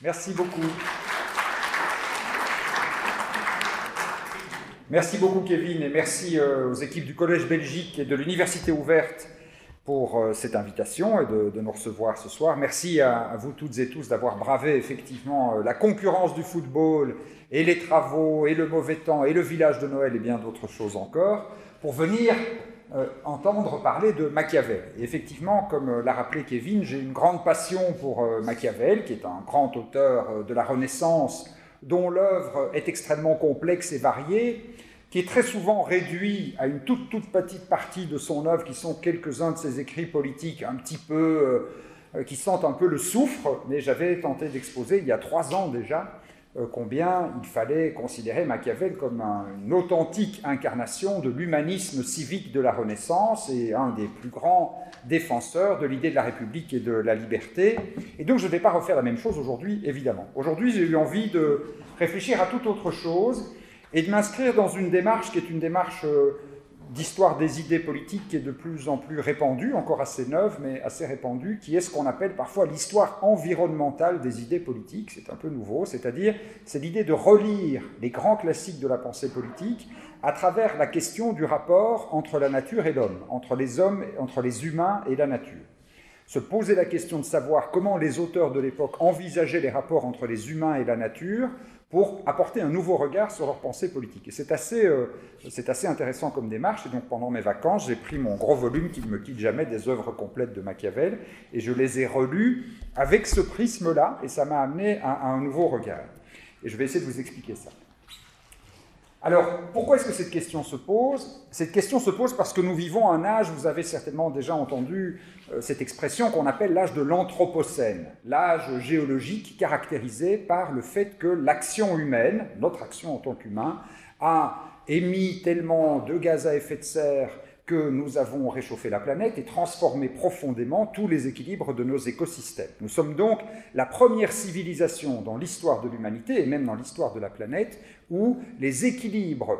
Merci beaucoup. Merci beaucoup Kevin et merci aux équipes du Collège Belgique et de l'Université ouverte pour cette invitation et de nous recevoir ce soir. Merci à vous toutes et tous d'avoir bravé effectivement la concurrence du football et les travaux et le mauvais temps et le village de Noël et bien d'autres choses encore pour venir entendre parler de Machiavel. Et effectivement, comme l'a rappelé Kevin, j'ai une grande passion pour Machiavel, qui est un grand auteur de la Renaissance, dont l'œuvre est extrêmement complexe et variée, qui est très souvent réduit à une toute petite partie de son œuvre, qui sont quelques-uns de ses écrits politiques un petit peu, qui sentent un peu le soufre, mais j'avais tenté d'exposer il y a 3 ans déjà, combien il fallait considérer Machiavel comme une authentique incarnation de l'humanisme civique de la Renaissance et un des plus grands défenseurs de l'idée de la République et de la liberté. Et donc je ne vais pas refaire la même chose aujourd'hui, évidemment. Aujourd'hui, j'ai eu envie de réfléchir à toute autre chose et de m'inscrire dans une démarche qui est une démarche d'histoire des idées politiques qui est de plus en plus répandue, encore assez neuve, mais assez répandue, qui est ce qu'on appelle parfois l'histoire environnementale des idées politiques. C'est un peu nouveau, c'est-à-dire c'est l'idée de relire les grands classiques de la pensée politique à travers la question du rapport entre la nature et l'homme, entre les hommes, entre les humains et la nature. Se poser la question de savoir comment les auteurs de l'époque envisageaient les rapports entre les humains et la nature pour apporter un nouveau regard sur leur pensée politique. Et c'est assez intéressant comme démarche, et donc pendant mes vacances, j'ai pris mon gros volume qui ne me quitte jamais des œuvres complètes de Machiavel, et je les ai relus avec ce prisme-là, et ça m'a amené à un nouveau regard. Et je vais essayer de vous expliquer ça. Alors, pourquoi est-ce que cette question se pose ? Cette question se pose parce que nous vivons un âge, vous avez certainement déjà entendu cette expression qu'on appelle l'âge de l'Anthropocène, l'âge géologique caractérisé par le fait que l'action humaine, notre action en tant qu'humain, a émis tellement de gaz à effet de serre que nous avons réchauffé la planète et transformé profondément tous les équilibres de nos écosystèmes. Nous sommes donc la première civilisation dans l'histoire de l'humanité et même dans l'histoire de la planète où les équilibres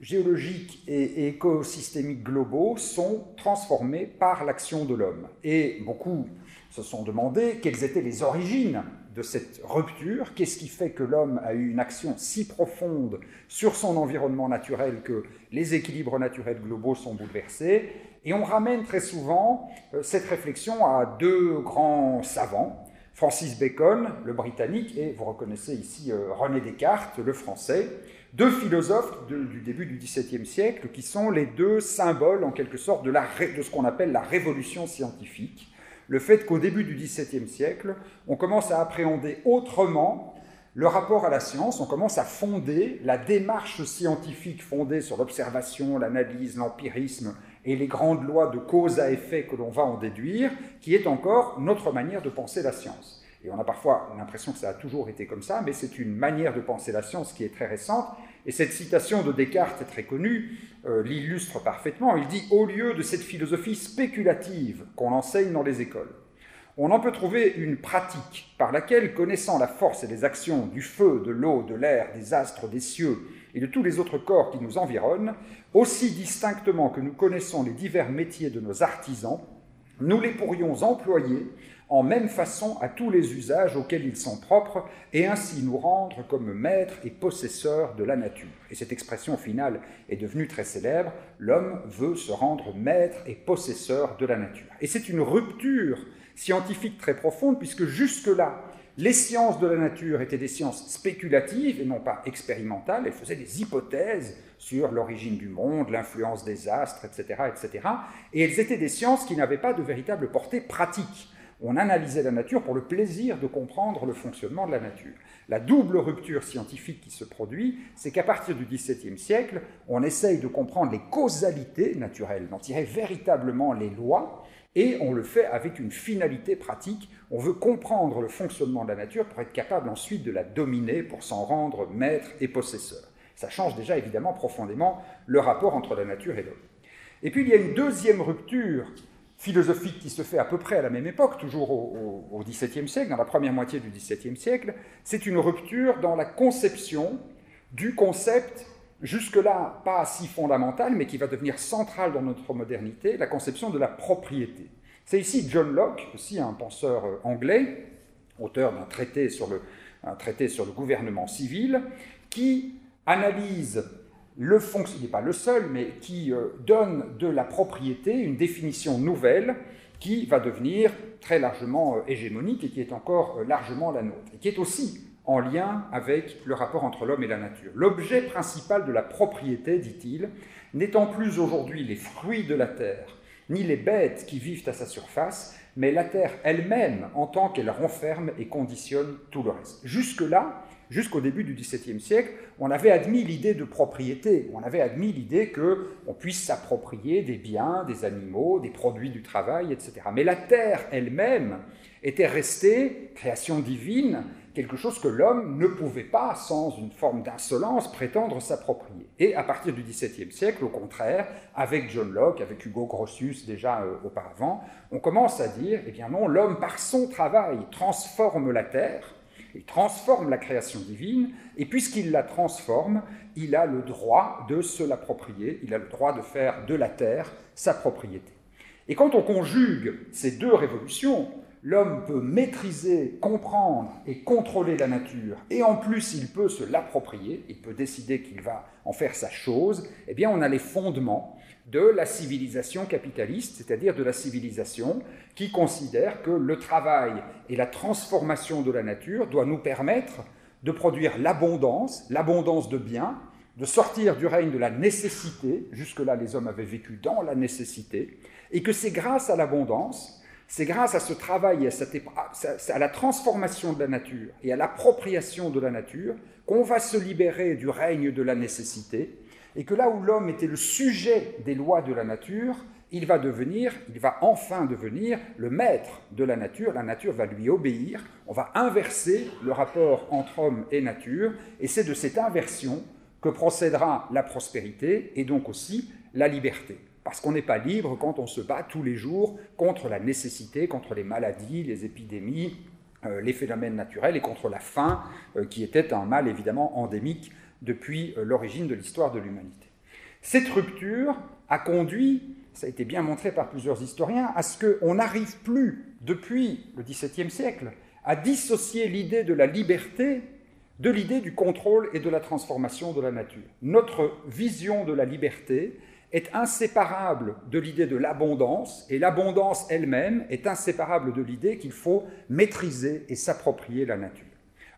géologiques et écosystémiques globaux sont transformés par l'action de l'homme. Et beaucoup se sont demandé quelles étaient les origines de cette rupture, qu'est-ce qui fait que l'homme a eu une action si profonde sur son environnement naturel que les équilibres naturels globaux sont bouleversés. Et on ramène très souvent cette réflexion à 2 grands savants, Francis Bacon, le britannique, et vous reconnaissez ici René Descartes, le français, 2 philosophes du début du XVIIe siècle qui sont les 2 symboles, en quelque sorte, de ce qu'on appelle la révolution scientifique. Le fait qu'au début du XVIIe siècle, on commence à appréhender autrement le rapport à la science, on commence à fonder la démarche scientifique fondée sur l'observation, l'analyse, l'empirisme et les grandes lois de cause à effet que l'on va en déduire, qui est encore notre manière de penser la science. Et on a parfois l'impression que ça a toujours été comme ça, mais c'est une manière de penser la science qui est très récente. Et cette citation de Descartes est très connue, l'illustre parfaitement. Il dit « Au lieu de cette philosophie spéculative qu'on enseigne dans les écoles, on en peut trouver une pratique par laquelle, connaissant la force et les actions du feu, de l'eau, de l'air, des astres, des cieux et de tous les autres corps qui nous environnent, aussi distinctement que nous connaissons les divers métiers de nos artisans, nous les pourrions employer en même façon à tous les usages auxquels ils sont propres, et ainsi nous rendre comme maîtres et possesseurs de la nature. » Et cette expression finale est devenue très célèbre, l'homme veut se rendre maître et possesseur de la nature. Et c'est une rupture scientifique très profonde, puisque jusque-là, les sciences de la nature étaient des sciences spéculatives et non pas expérimentales, elles faisaient des hypothèses sur l'origine du monde, l'influence des astres, etc., etc., et elles étaient des sciences qui n'avaient pas de véritable portée pratique. On analysait la nature pour le plaisir de comprendre le fonctionnement de la nature. La double rupture scientifique qui se produit, c'est qu'à partir du XVIIe siècle, on essaye de comprendre les causalités naturelles, d'en tirer véritablement les lois, et on le fait avec une finalité pratique. On veut comprendre le fonctionnement de la nature pour être capable ensuite de la dominer, pour s'en rendre maître et possesseur. Ça change déjà évidemment profondément le rapport entre la nature et l'homme. Et puis il y a une deuxième rupture philosophique qui se fait à peu près à la même époque, toujours au XVIIe siècle, dans la première moitié du XVIIe siècle. C'est une rupture dans la conception du concept, jusque-là pas si fondamental, mais qui va devenir central dans notre modernité, la conception de la propriété. C'est ici John Locke, aussi un penseur anglais, auteur d'un traité sur le gouvernement civil, qui analyse il n'est pas le seul, mais qui donne de la propriété une définition nouvelle qui va devenir très largement hégémonique et qui est encore largement la nôtre, et qui est aussi en lien avec le rapport entre l'homme et la nature. L'objet principal de la propriété, dit-il, n'étant plus aujourd'hui les fruits de la terre, ni les bêtes qui vivent à sa surface, mais la terre elle-même en tant qu'elle renferme et conditionne tout le reste. Jusque-là, jusqu'au début du XVIIe siècle, on avait admis l'idée de propriété, on avait admis l'idée qu'on puisse s'approprier des biens, des animaux, des produits du travail, etc. Mais la terre elle-même était restée, création divine, quelque chose que l'homme ne pouvait pas, sans une forme d'insolence, prétendre s'approprier. Et à partir du XVIIe siècle, au contraire, avec John Locke, avec Hugo Grotius déjà auparavant, on commence à dire, eh bien non, l'homme par son travail transforme la terre, il transforme la création divine, et puisqu'il la transforme, il a le droit de se l'approprier, il a le droit de faire de la terre sa propriété. Et quand on conjugue ces deux révolutions, l'homme peut maîtriser, comprendre et contrôler la nature, et en plus il peut se l'approprier, il peut décider qu'il va en faire sa chose, eh bien on a les fondements de la civilisation capitaliste, c'est-à-dire de la civilisation qui considère que le travail et la transformation de la nature doivent nous permettre de produire l'abondance de biens, de sortir du règne de la nécessité, jusque-là les hommes avaient vécu dans la nécessité, et que c'est grâce à l'abondance, c'est grâce à ce travail, à la transformation de la nature et à l'appropriation de la nature qu'on va se libérer du règne de la nécessité, et que là où l'homme était le sujet des lois de la nature, il va enfin devenir le maître de la nature va lui obéir, on va inverser le rapport entre homme et nature, et c'est de cette inversion que procédera la prospérité et donc aussi la liberté. Parce qu'on n'est pas libre quand on se bat tous les jours contre la nécessité, contre les maladies, les épidémies, les phénomènes naturels et contre la faim, qui était un mal évidemment endémique depuis l'origine de l'histoire de l'humanité. Cette rupture a conduit, ça a été bien montré par plusieurs historiens, à ce qu'on n'arrive plus, depuis le XVIIe siècle, à dissocier l'idée de la liberté de l'idée du contrôle et de la transformation de la nature. Notre vision de la liberté est inséparable de l'idée de l'abondance, et l'abondance elle-même est inséparable de l'idée qu'il faut maîtriser et s'approprier la nature.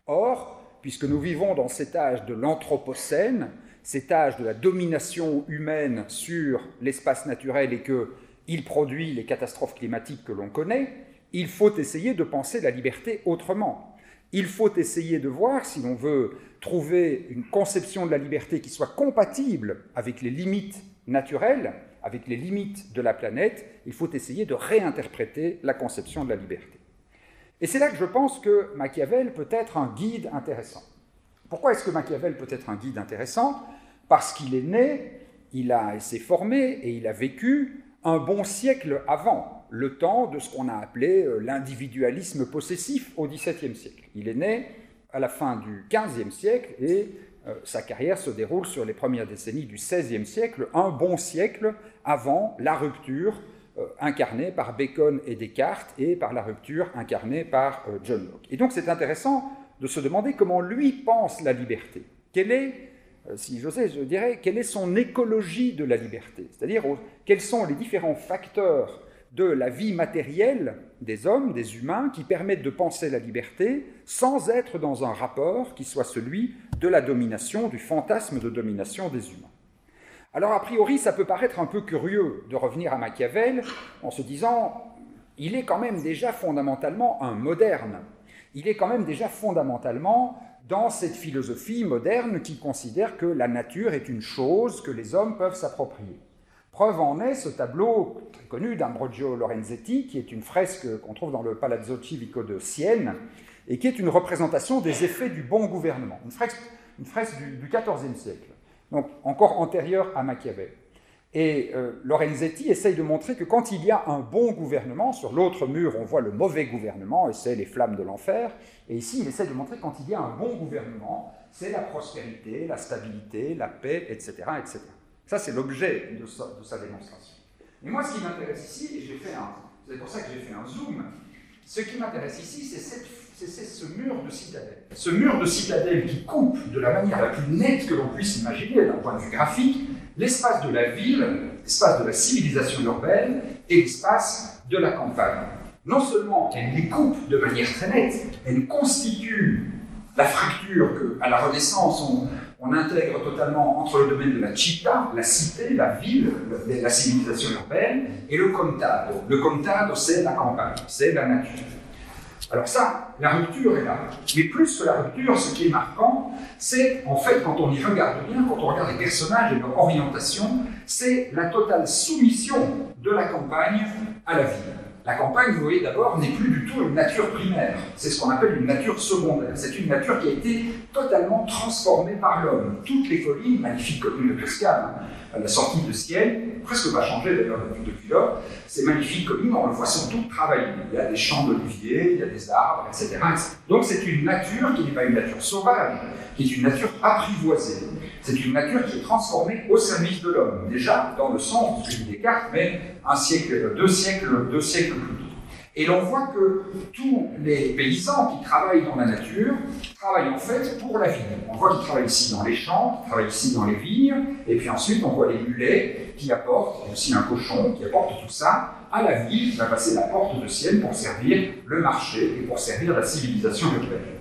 Or, puisque nous vivons dans cet âge de l'anthropocène, cet âge de la domination humaine sur l'espace naturel et qu'il produit les catastrophes climatiques que l'on connaît, il faut essayer de penser la liberté autrement. Il faut essayer de voir, si l'on veut trouver une conception de la liberté qui soit compatible avec les limites naturelles, avec les limites de la planète, il faut essayer de réinterpréter la conception de la liberté. Et c'est là que je pense que Machiavel peut être un guide intéressant. Pourquoi est-ce que Machiavel peut être un guide intéressant ? Parce qu'il est né, il s'est formé et il a vécu un bon siècle avant, le temps de ce qu'on a appelé l'individualisme possessif au XVIIe siècle. Il est né à la fin du XVe siècle et sa carrière se déroule sur les premières décennies du XVIe siècle, un bon siècle avant la rupture incarnée par Bacon et Descartes et par la rupture incarnée par John Locke. Et donc c'est intéressant de se demander comment lui pense la liberté. Quelle est, si j'osais, je dirais, quelle est son écologie de la liberté ? C'est-à-dire quels sont les différents facteurs de la vie matérielle des hommes, des humains, qui permettent de penser la liberté sans être dans un rapport qui soit celui de la domination, du fantasme de domination des humains. Alors, a priori, ça peut paraître un peu curieux de revenir à Machiavel en se disant il est quand même déjà fondamentalement un moderne. Il est quand même déjà fondamentalement dans cette philosophie moderne qui considère que la nature est une chose que les hommes peuvent s'approprier. Preuve en est ce tableau très connu d'Ambrogio Lorenzetti, qui est une fresque qu'on trouve dans le Palazzo Civico de Sienne, et qui est une représentation des effets du bon gouvernement. Une fresque du XIVe siècle, donc encore antérieure à Machiavel. Et Lorenzetti essaye de montrer que quand il y a un bon gouvernement, sur l'autre mur on voit le mauvais gouvernement, et c'est les flammes de l'enfer, et ici il essaye de montrer que quand il y a un bon gouvernement, c'est la prospérité, la stabilité, la paix, etc. etc. Ça c'est l'objet de sa démonstration. Et moi ce qui m'intéresse ici, et c'est pour ça que j'ai fait un zoom, ce qui m'intéresse ici c'est c'est ce mur de citadelle. Ce mur de citadelle qui coupe de la manière la plus nette que l'on puisse imaginer d'un point de vue graphique l'espace de la ville, l'espace de la civilisation urbaine et l'espace de la campagne. Non seulement elle les coupe de manière très nette, elle constitue la fracture qu'à la Renaissance on intègre totalement entre le domaine de la città, la cité, la ville, la civilisation urbaine, et le contado. Le contado, c'est la campagne, c'est la nature. Alors ça, la rupture est là. Mais plus que la rupture, ce qui est marquant, c'est en fait, quand on y regarde bien, quand on regarde les personnages et leur orientation, c'est la totale soumission de la campagne à la ville. La campagne, vous voyez d'abord, n'est plus du tout une nature primaire. C'est ce qu'on appelle une nature secondaire. C'est une nature qui a été totalement transformée par l'homme. Toutes les collines, magnifiques collines de Toscane, à la sortie de Sienne, presque pas changé d'ailleurs depuis lors, ces magnifiques collines, on le voit, sont toutes travaillées. Il y a des champs d'oliviers, il y a des arbres, etc. Donc c'est une nature qui n'est pas une nature sauvage, qui est une nature apprivoisée. C'est une nature qui est transformée au service de l'homme, déjà dans le sens de celui de Descartes, mais deux siècles plus tôt. Et l'on voit que tous les paysans qui travaillent dans la nature travaillent en fait pour la vie. On voit qu'ils travaillent ici dans les champs, qu'ils travaillent ici dans les vignes, et puis ensuite on voit les mulets qui apportent, et aussi un cochon qui apporte tout ça à la ville qui va passer la porte de Sienne pour servir le marché et pour servir la civilisation urbaine.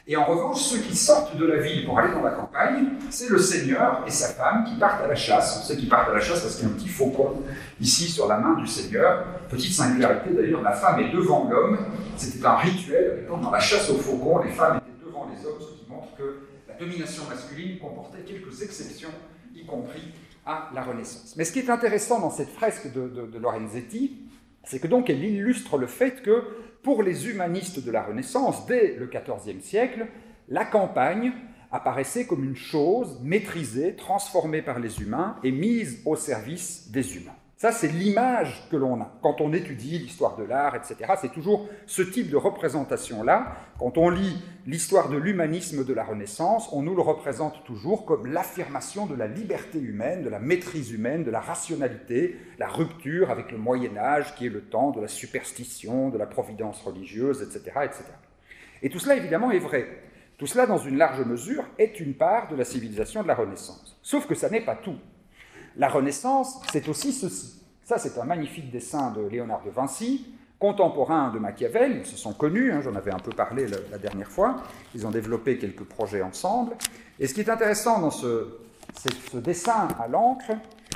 Et en revanche, ceux qui sortent de la ville pour aller dans la campagne, c'est le seigneur et sa femme qui partent à la chasse. On sait qu'ils partent à la chasse parce qu'il y a un petit faucon ici sur la main du seigneur. Petite singularité d'ailleurs, la femme est devant l'homme. C'était un rituel. Dans la chasse au faucon, les femmes étaient devant les hommes, ce qui montre que la domination masculine comportait quelques exceptions, y compris à la Renaissance. Mais ce qui est intéressant dans cette fresque de Lorenzetti, c'est que donc elle illustre le fait que pour les humanistes de la Renaissance, dès le XIVe siècle, la campagne apparaissait comme une chose maîtrisée, transformée par les humains et mise au service des humains. Ça, c'est l'image que l'on a. Quand on étudie l'histoire de l'art, etc., c'est toujours ce type de représentation-là. Quand on lit l'histoire de l'humanisme de la Renaissance, on nous le représente toujours comme l'affirmation de la liberté humaine, de la maîtrise humaine, de la rationalité, la rupture avec le Moyen-Âge, qui est le temps de la superstition, de la providence religieuse, etc., etc. Et tout cela, évidemment, est vrai. Tout cela, dans une large mesure, est une part de la civilisation de la Renaissance. Sauf que ça n'est pas tout. La Renaissance, c'est aussi ceci. Ça, c'est un magnifique dessin de Léonard de Vinci, contemporain de Machiavel. Ils se sont connus, j'en avais un peu parlé la dernière fois. Ils ont développé quelques projets ensemble. Et ce qui est intéressant dans ce dessin à l'encre,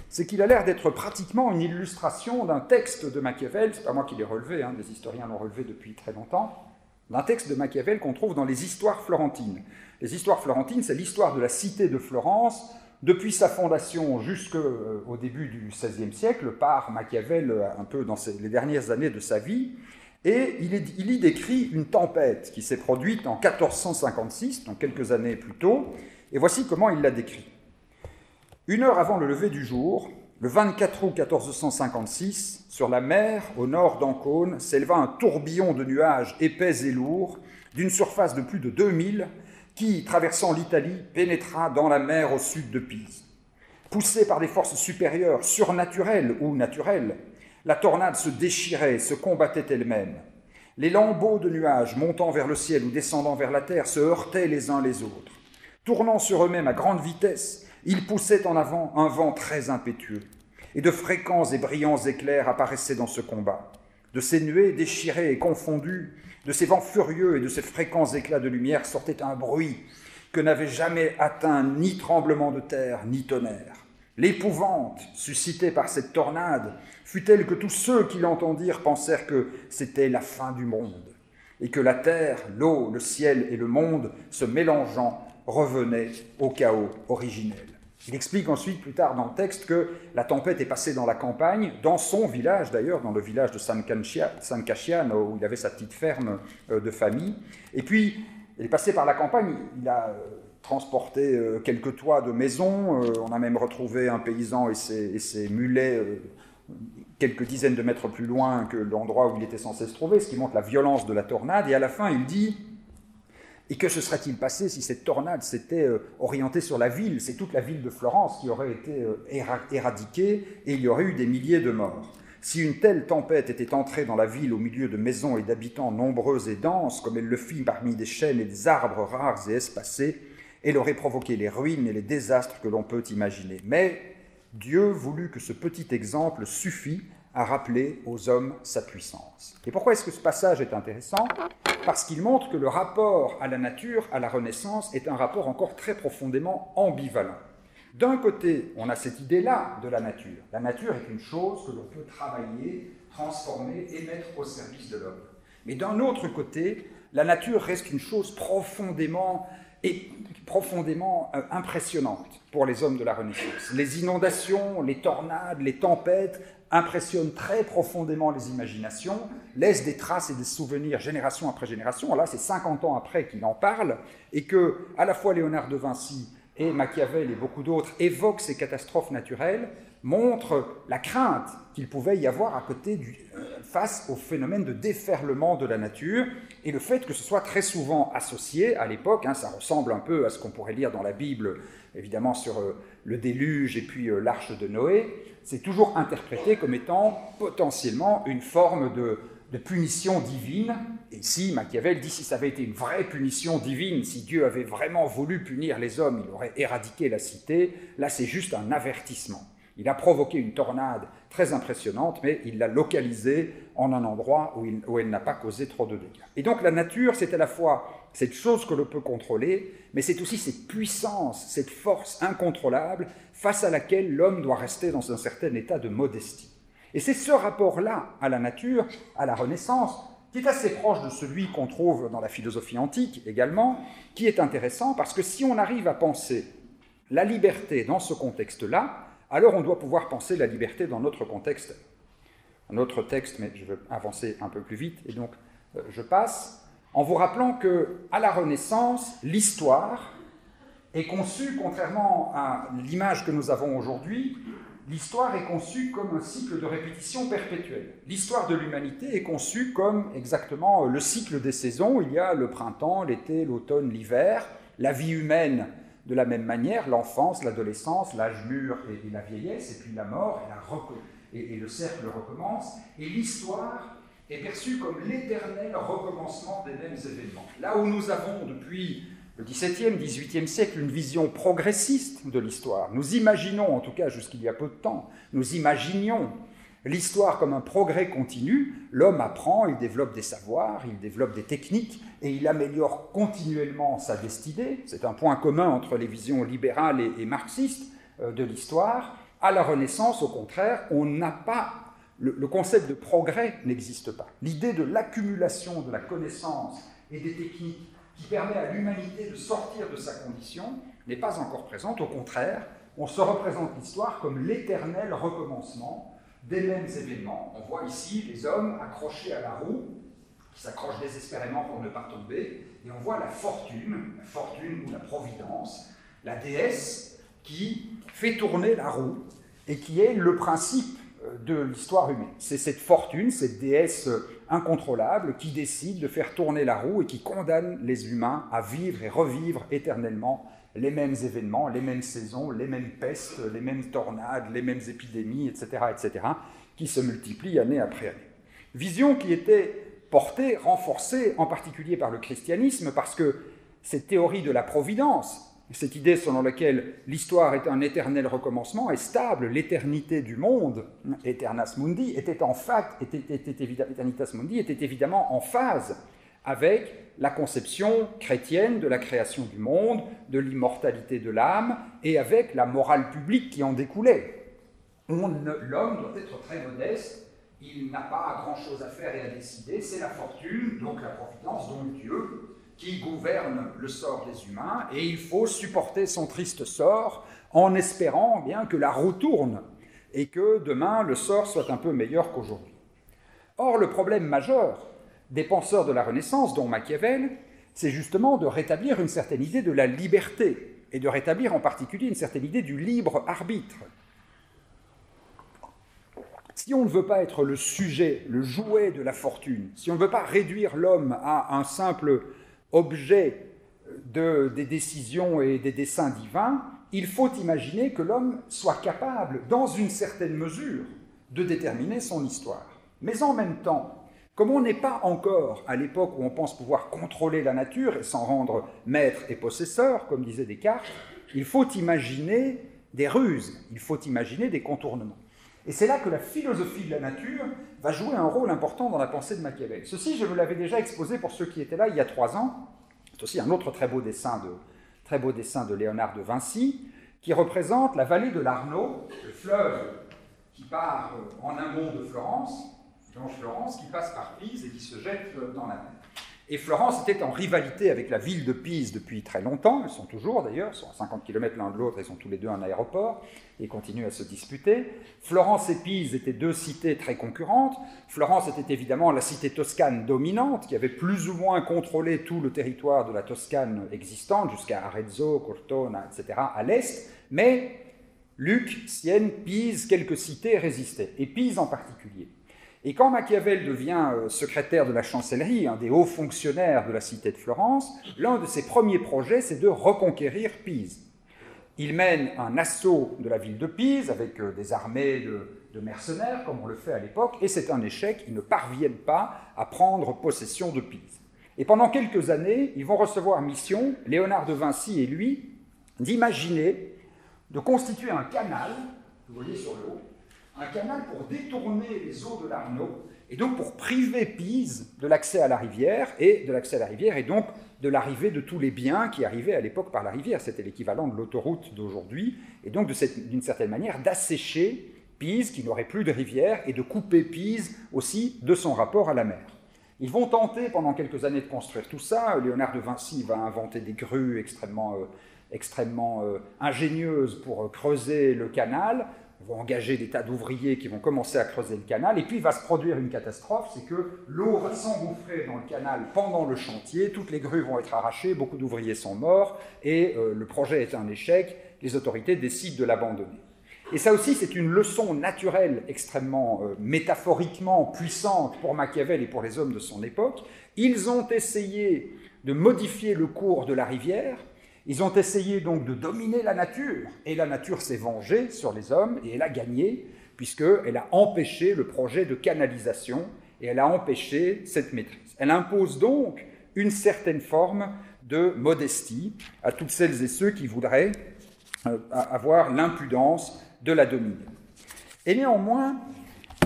c'est qu'il a l'air d'être pratiquement une illustration d'un texte de Machiavel. C'est pas moi qui l'ai relevé, des historiens l'ont relevé depuis très longtemps. D'un texte de Machiavel qu'on trouve dans les histoires florentines. Les histoires florentines, c'est l'histoire de la cité de Florence, depuis sa fondation jusqu'au début du XVIe siècle, par Machiavel un peu dans les dernières années de sa vie, et il y décrit une tempête qui s'est produite en 1456, donc quelques années plus tôt, et voici comment il la décrit. 1 heure avant le lever du jour, le 24 août 1456, sur la mer, au nord d'Ancône, s'éleva un tourbillon de nuages épais et lourds, d'une surface de plus de 2000, qui, traversant l'Italie, pénétra dans la mer au sud de Pise. Poussée par des forces supérieures, surnaturelles ou naturelles, la tornade se déchirait, se combattait elle-même. Les lambeaux de nuages, montant vers le ciel ou descendant vers la terre, se heurtaient les uns les autres. Tournant sur eux-mêmes à grande vitesse, ils poussaient en avant un vent très impétueux, et de fréquents et brillants éclairs apparaissaient dans ce combat. De ces nuées déchirées et confondues, de ces vents furieux et de ces fréquents éclats de lumière sortait un bruit que n'avait jamais atteint ni tremblement de terre, ni tonnerre. L'épouvante suscitée par cette tornade fut telle que tous ceux qui l'entendirent pensèrent que c'était la fin du monde, et que la terre, l'eau, le ciel et le monde, se mélangeant, revenaient au chaos originel. Il explique ensuite, plus tard dans le texte, que la tempête est passée dans la campagne, dans son village d'ailleurs, dans le village de San Casciano, où il avait sa petite ferme de famille. Et puis, il est passé par la campagne, il a transporté quelques toits de maisons, on a même retrouvé un paysan et ses mulets quelques dizaines de mètres plus loin que l'endroit où il était censé se trouver, ce qui montre la violence de la tornade. Et à la fin, il dit... Et que se serait-il passé si cette tornade s'était orientée sur la ville? C'est toute la ville de Florence qui aurait été éradiquée et il y aurait eu des milliers de morts. Si une telle tempête était entrée dans la ville au milieu de maisons et d'habitants nombreux et denses, comme elle le fit parmi des chênes et des arbres rares et espacés, elle aurait provoqué les ruines et les désastres que l'on peut imaginer. Mais Dieu voulut que ce petit exemple suffît à rappeler aux hommes sa puissance. Et pourquoi est-ce que ce passage est intéressant ? Parce qu'il montre que le rapport à la nature, à la Renaissance, est un rapport encore très profondément ambivalent. D'un côté, on a cette idée-là de la nature. La nature est une chose que l'on peut travailler, transformer et mettre au service de l'homme. Mais d'un autre côté, la nature reste une chose profondément impressionnante pour les hommes de la Renaissance. Les inondations, les tornades, les tempêtes impressionnent très profondément les imaginations, laissent des traces et des souvenirs génération après génération. Là, c'est 50 ans après qu'il en parle, et que, à la fois Léonard de Vinci et Machiavel et beaucoup d'autres évoquent ces catastrophes naturelles, montrent la crainte qu'il pouvait y avoir à côté face au phénomène de déferlement de la nature, et le fait que ce soit très souvent associé à l'époque, ça ressemble un peu à ce qu'on pourrait lire dans la Bible, évidemment sur le déluge et puis l'arche de Noé, c'est toujours interprété comme étant potentiellement une forme de punition divine. Et ici, Machiavel dit, si ça avait été une vraie punition divine, si Dieu avait vraiment voulu punir les hommes, il aurait éradiqué la cité. Là, c'est juste un avertissement. Il a provoqué une tornade très impressionnante, mais il l'a localisée en un endroit où elle n'a pas causé trop de dégâts. Et donc la nature, c'est à la fois cette chose que l'on peut contrôler, mais c'est aussi cette puissance, cette force incontrôlable face à laquelle l'homme doit rester dans un certain état de modestie. Et c'est ce rapport-là à la nature, à la Renaissance, qui est assez proche de celui qu'on trouve dans la philosophie antique également, qui est intéressant parce que si on arrive à penser la liberté dans ce contexte-là, alors on doit pouvoir penser la liberté dans notre contexte. Un autre texte, mais je veux avancer un peu plus vite, et donc je passe, en vous rappelant qu'à la Renaissance, l'histoire est conçue, contrairement à l'image que nous avons aujourd'hui, l'histoire est conçue comme un cycle de répétition perpétuelle. L'histoire de l'humanité est conçue comme exactement le cycle des saisons. Il y a le printemps, l'été, l'automne, l'hiver. La vie humaine, de la même manière, l'enfance, l'adolescence, l'âge mûr et la vieillesse, et puis la mort, et le cercle recommence. Et l'histoire est perçue comme l'éternel recommencement des mêmes événements. Là où nous avons depuis le XVIIe, XVIIIe siècle une vision progressiste de l'histoire, nous imaginons, en tout cas jusqu'il y a peu de temps, nous imaginions l'histoire comme un progrès continu. L'homme apprend, il développe des savoirs, il développe des techniques et il améliore continuellement sa destinée. C'est un point commun entre les visions libérales et marxistes de l'histoire. À la Renaissance, au contraire, on n'a pas le concept de progrès n'existe pas. L'idée de l'accumulation de la connaissance et des techniques qui permet à l'humanité de sortir de sa condition n'est pas encore présente. Au contraire, on se représente l'histoire comme l'éternel recommencement des mêmes événements. On voit ici les hommes accrochés à la roue, qui s'accrochent désespérément pour ne pas tomber, et on voit la fortune ou la providence, la déesse qui fait tourner la roue, et qui est le principe de l'histoire humaine. C'est cette fortune, cette déesse incontrôlable qui décide de faire tourner la roue et qui condamne les humains à vivre et revivre éternellement les mêmes événements, les mêmes saisons, les mêmes pestes, les mêmes tornades, les mêmes épidémies, etc., qui se multiplient année après année. Vision qui était portée, renforcée, en particulier par le christianisme, parce que cette théorie de la providence, cette idée selon laquelle l'histoire est un éternel recommencement, est stable, l'éternité du monde, Aeternas Mundi, était évidemment en phase avec la conception chrétienne de la création du monde, de l'immortalité de l'âme, et avec la morale publique qui en découlait. L'homme doit être très modeste, il n'a pas grand-chose à faire et à décider, c'est la fortune, donc la providence, donc Dieu, qui gouverne le sort des humains, et il faut supporter son triste sort en espérant bien que la roue tourne et que demain le sort soit un peu meilleur qu'aujourd'hui. Or, le problème majeur des penseurs de la Renaissance, dont Machiavel, c'est justement de rétablir une certaine idée de la liberté, et de rétablir en particulier une certaine idée du libre arbitre. Si on ne veut pas être le sujet, le jouet de la fortune, si on ne veut pas réduire l'homme à un simple objet des décisions et des desseins divins, il faut imaginer que l'homme soit capable, dans une certaine mesure, de déterminer son histoire. Mais en même temps, comme on n'est pas encore à l'époque où on pense pouvoir contrôler la nature et s'en rendre maître et possesseur, comme disait Descartes, il faut imaginer des ruses, il faut imaginer des contournements. Et c'est là que la philosophie de la nature va jouer un rôle important dans la pensée de Machiavel. Ceci, je vous l'avais déjà exposé pour ceux qui étaient là il y a 3 ans. C'est aussi un autre très beau dessin de Léonard de Vinci, qui représente la vallée de l'Arno, le fleuve qui part en amont de Florence, Florence, qui passe par Pise et qui se jette dans la mer. Et Florence était en rivalité avec la ville de Pise depuis très longtemps, ils sont toujours d'ailleurs, ils sont à 50 km l'un de l'autre, ils ont tous les deux un aéroport, et continuent à se disputer. Florence et Pise étaient 2 cités très concurrentes. Florence était évidemment la cité toscane dominante, qui avait plus ou moins contrôlé tout le territoire de la Toscane existante, jusqu'à Arezzo, Cortona, etc., à l'est, mais Lucques, Sienne, Pise, quelques cités résistaient, et Pise en particulier. Et quand Machiavel devient secrétaire de la chancellerie, un des hauts fonctionnaires de la cité de Florence, l'un de ses premiers projets, c'est de reconquérir Pise. Il mène un assaut de la ville de Pise avec des armées de mercenaires, comme on le fait à l'époque, et c'est un échec, ils ne parviennent pas à prendre possession de Pise. Et pendant quelques années, ils vont recevoir mission, Léonard de Vinci et lui, d'imaginer, de constituer un canal, vous voyez sur le haut, un canal pour détourner les eaux de l'Arno, et donc pour priver Pise de l'accès à la rivière, et donc de l'arrivée de tous les biens qui arrivaient à l'époque par la rivière. C'était l'équivalent de l'autoroute d'aujourd'hui, et donc d'une certaine manière d'assécher Pise, qui n'aurait plus de rivière, et de couper Pise aussi de son rapport à la mer. Ils vont tenter pendant quelques années de construire tout ça. Léonard de Vinci va inventer des grues extrêmement ingénieuses pour creuser le canal. On va engager des tas d'ouvriers qui vont commencer à creuser le canal, et puis il va se produire une catastrophe, c'est que l'eau va s'engouffrer dans le canal pendant le chantier, toutes les grues vont être arrachées, beaucoup d'ouvriers sont morts, et le projet est un échec, les autorités décident de l'abandonner. Et ça aussi, c'est une leçon naturelle extrêmement métaphoriquement puissante pour Machiavel et pour les hommes de son époque. Ils ont essayé de modifier le cours de la rivière. Ils ont essayé donc de dominer la nature, et la nature s'est vengée sur les hommes, et elle a gagné, puisqu'elle a empêché le projet de canalisation, et elle a empêché cette maîtrise. Elle impose donc une certaine forme de modestie à toutes celles et ceux qui voudraient avoir l'impudence de la dominer. Et néanmoins,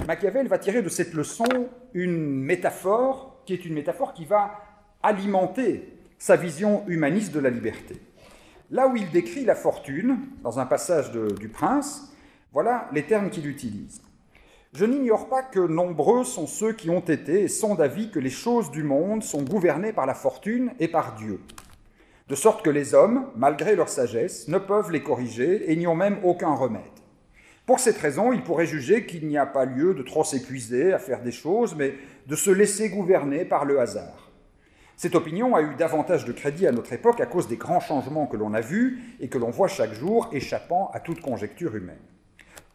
Machiavel va tirer de cette leçon une métaphore qui va alimenter sa vision humaniste de la liberté. Là où il décrit la fortune, dans un passage du Prince, voilà les termes qu'il utilise. « Je n'ignore pas que nombreux sont ceux qui ont été et sont d'avis que les choses du monde sont gouvernées par la fortune et par Dieu, de sorte que les hommes, malgré leur sagesse, ne peuvent les corriger et n'y ont même aucun remède. Pour cette raison, ils pourraient juger qu'il n'y a pas lieu de trop s'épuiser à faire des choses, mais de se laisser gouverner par le hasard. Cette opinion a eu davantage de crédit à notre époque à cause des grands changements que l'on a vus et que l'on voit chaque jour, échappant à toute conjecture humaine.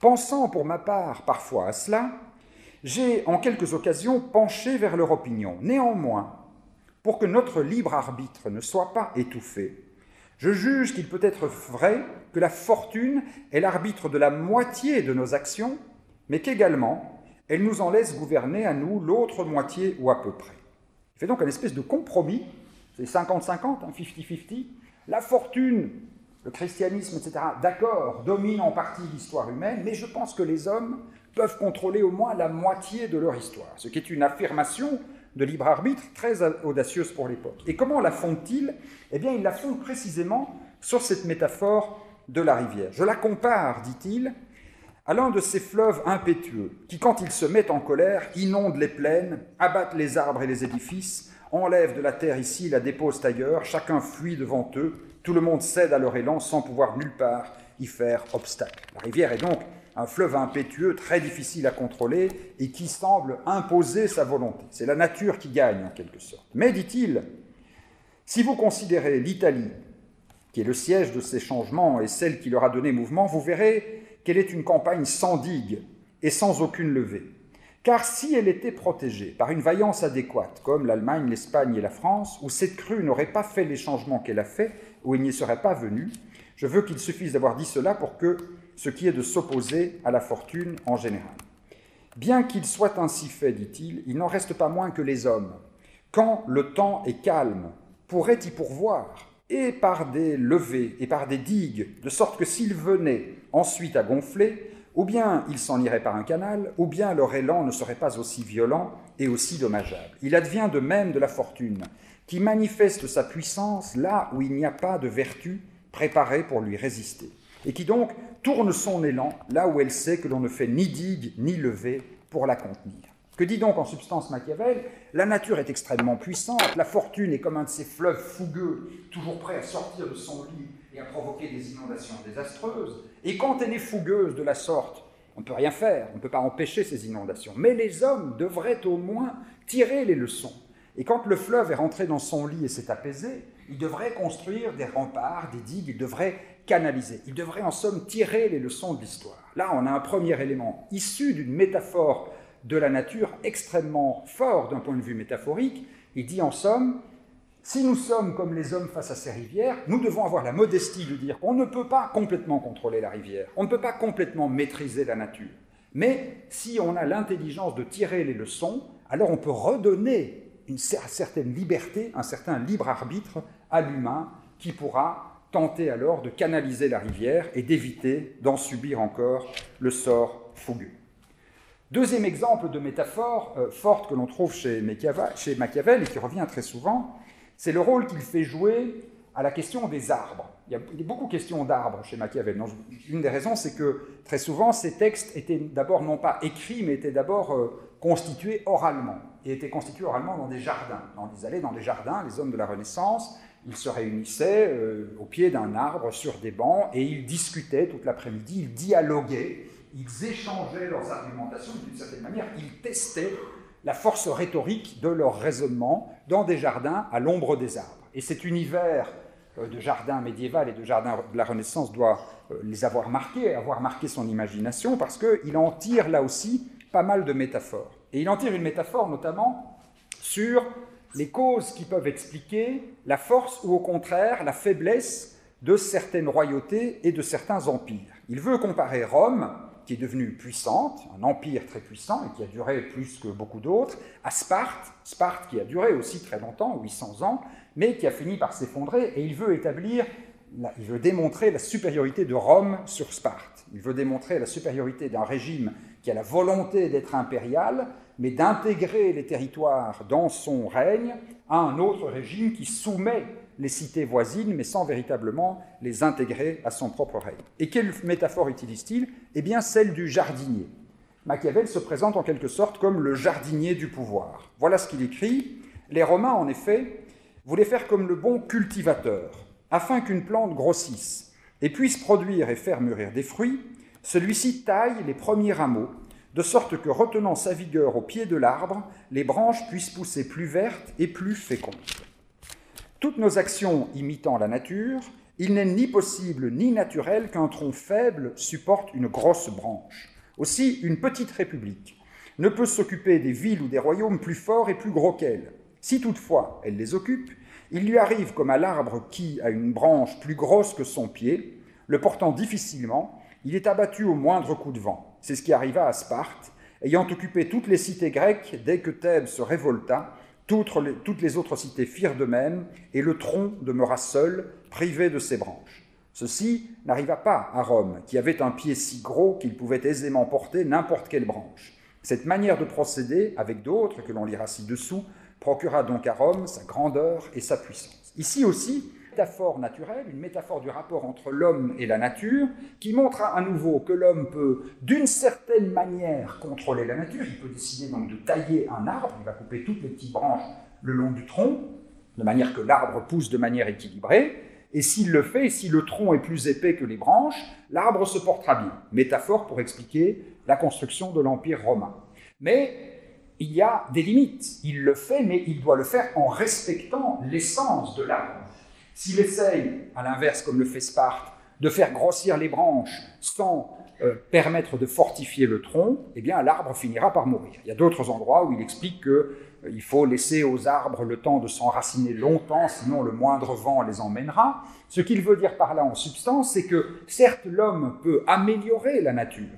Pensant pour ma part parfois à cela, j'ai en quelques occasions penché vers leur opinion. Néanmoins, pour que notre libre arbitre ne soit pas étouffé, je juge qu'il peut être vrai que la fortune est l'arbitre de la moitié de nos actions, mais qu'également, elle nous en laisse gouverner à nous l'autre moitié ou à peu près. Il fait donc une espèce de compromis, c'est 50-50, 50-50. La fortune, le christianisme, etc., d'accord, domine en partie l'histoire humaine, mais je pense que les hommes peuvent contrôler au moins la moitié de leur histoire, ce qui est une affirmation de libre arbitre très audacieuse pour l'époque. Et comment la fondent-ils ? Eh bien, ils la fondent précisément sur cette métaphore de la rivière. Je la compare, dit-il, à l'un de ces fleuves impétueux qui, quand ils se mettent en colère, inondent les plaines, abattent les arbres et les édifices, enlèvent de la terre ici, la déposent ailleurs, chacun fuit devant eux, tout le monde cède à leur élan sans pouvoir nulle part y faire obstacle. La rivière est donc un fleuve impétueux, très difficile à contrôler et qui semble imposer sa volonté. C'est la nature qui gagne en quelque sorte. Mais, dit-il, si vous considérez l'Italie, qui est le siège de ces changements et celle qui leur a donné mouvement, vous verrez qu'elle est une campagne sans digue et sans aucune levée. Car si elle était protégée par une vaillance adéquate, comme l'Allemagne, l'Espagne et la France, où cette crue n'aurait pas fait les changements qu'elle a fait, où il n'y serait pas venu, je veux qu'il suffise d'avoir dit cela pour que ce qui est de s'opposer à la fortune en général. Bien qu'il soit ainsi fait, dit-il, il n'en reste pas moins que les hommes, quand le temps est calme, pourraient y pourvoir, et par des levées et par des digues, de sorte que s'ils venaient ensuite à gonfler, ou bien ils s'en iraient par un canal, ou bien leur élan ne serait pas aussi violent et aussi dommageable. Il advient de même de la fortune, qui manifeste sa puissance là où il n'y a pas de vertu préparée pour lui résister, et qui donc tourne son élan là où elle sait que l'on ne fait ni digue ni levée pour la contenir. Que dit donc en substance Machiavel? La nature est extrêmement puissante, la fortune est comme un de ces fleuves fougueux, toujours prêt à sortir de son lit et à provoquer des inondations désastreuses. Et quand elle est fougueuse de la sorte, on ne peut rien faire, on ne peut pas empêcher ces inondations. Mais les hommes devraient au moins tirer les leçons. Et quand le fleuve est rentré dans son lit et s'est apaisé, il devrait construire des remparts, des digues, il devrait canaliser. Il devrait en somme tirer les leçons de l'histoire. Là, on a un premier élément issu d'une métaphore de la nature extrêmement fort d'un point de vue métaphorique. Il dit en somme, si nous sommes comme les hommes face à ces rivières, nous devons avoir la modestie de dire qu'on ne peut pas complètement contrôler la rivière, on ne peut pas complètement maîtriser la nature. Mais si on a l'intelligence de tirer les leçons, alors on peut redonner une certaine liberté, un certain libre arbitre à l'humain qui pourra tenter alors de canaliser la rivière et d'éviter d'en subir encore le sort fougueux. Deuxième exemple de métaphore forte que l'on trouve chez Machiavel et qui revient très souvent, c'est le rôle qu'il fait jouer à la question des arbres. Il y a beaucoup de questions d'arbres chez Machiavel. Une des raisons, c'est que très souvent, ces textes étaient d'abord non pas écrits, mais étaient d'abord constitués oralement. Et étaient constitués oralement dans des jardins. Ils allaient dans des jardins, les hommes de la Renaissance, ils se réunissaient au pied d'un arbre sur des bancs et ils discutaient toute l'après-midi, ils dialoguaient, ils échangeaient leurs argumentations, d'une certaine manière, ils testaient la force rhétorique de leur raisonnement dans des jardins à l'ombre des arbres. Et cet univers de jardin médiéval et de jardin de la Renaissance doit les avoir marqué son imagination, parce qu'il en tire là aussi pas mal de métaphores. Et il en tire une métaphore notamment sur les causes qui peuvent expliquer la force ou au contraire la faiblesse de certaines royautés et de certains empires. Il veut comparer Rome, qui est devenue puissante, un empire très puissant et qui a duré plus que beaucoup d'autres, à Sparte qui a duré aussi très longtemps, 800 ans, mais qui a fini par s'effondrer, et il veut démontrer la supériorité de Rome sur Sparte. Il veut démontrer la supériorité d'un régime qui a la volonté d'être impérial, mais d'intégrer les territoires dans son règne à un autre régime qui soumet les cités voisines, mais sans véritablement les intégrer à son propre règne. Et quelle métaphore utilise-t-il? Eh bien, celle du jardinier. Machiavel se présente en quelque sorte comme le jardinier du pouvoir. Voilà ce qu'il écrit. Les Romains, en effet, voulaient faire comme le bon cultivateur. Afin qu'une plante grossisse et puisse produire et faire mûrir des fruits, celui-ci taille les premiers rameaux, de sorte que, retenant sa vigueur au pied de l'arbre, les branches puissent pousser plus vertes et plus fécondes. Toutes nos actions imitant la nature, il n'est ni possible ni naturel qu'un tronc faible supporte une grosse branche. Aussi, une petite république ne peut s'occuper des villes ou des royaumes plus forts et plus gros qu'elle. Si toutefois elle les occupe, il lui arrive comme à l'arbre qui a une branche plus grosse que son pied, le portant difficilement, il est abattu au moindre coup de vent. C'est ce qui arriva à Sparte, ayant occupé toutes les cités grecques dès que Thèbes se révolta. Toutes les autres cités firent de même, et le tronc demeura seul, privé de ses branches. Ceci n'arriva pas à Rome, qui avait un pied si gros qu'il pouvait aisément porter n'importe quelle branche. Cette manière de procéder, avec d'autres que l'on lira ci-dessous, procura donc à Rome sa grandeur et sa puissance. Ici aussi, une métaphore naturelle, une métaphore du rapport entre l'homme et la nature, qui montre à nouveau que l'homme peut, d'une certaine manière, contrôler la nature. Il peut décider donc de tailler un arbre, il va couper toutes les petites branches le long du tronc, de manière que l'arbre pousse de manière équilibrée, et s'il le fait, si le tronc est plus épais que les branches, l'arbre se portera bien. Métaphore pour expliquer la construction de l'Empire romain. Mais il y a des limites. Il le fait, mais il doit le faire en respectant l'essence de l'arbre. S'il essaye, à l'inverse, comme le fait Sparte, de faire grossir les branches sans permettre de fortifier le tronc, eh bien l'arbre finira par mourir. Il y a d'autres endroits où il explique qu'il faut laisser aux arbres le temps de s'enraciner longtemps, sinon le moindre vent les emmènera. Ce qu'il veut dire par là en substance, c'est que certes l'homme peut améliorer la nature,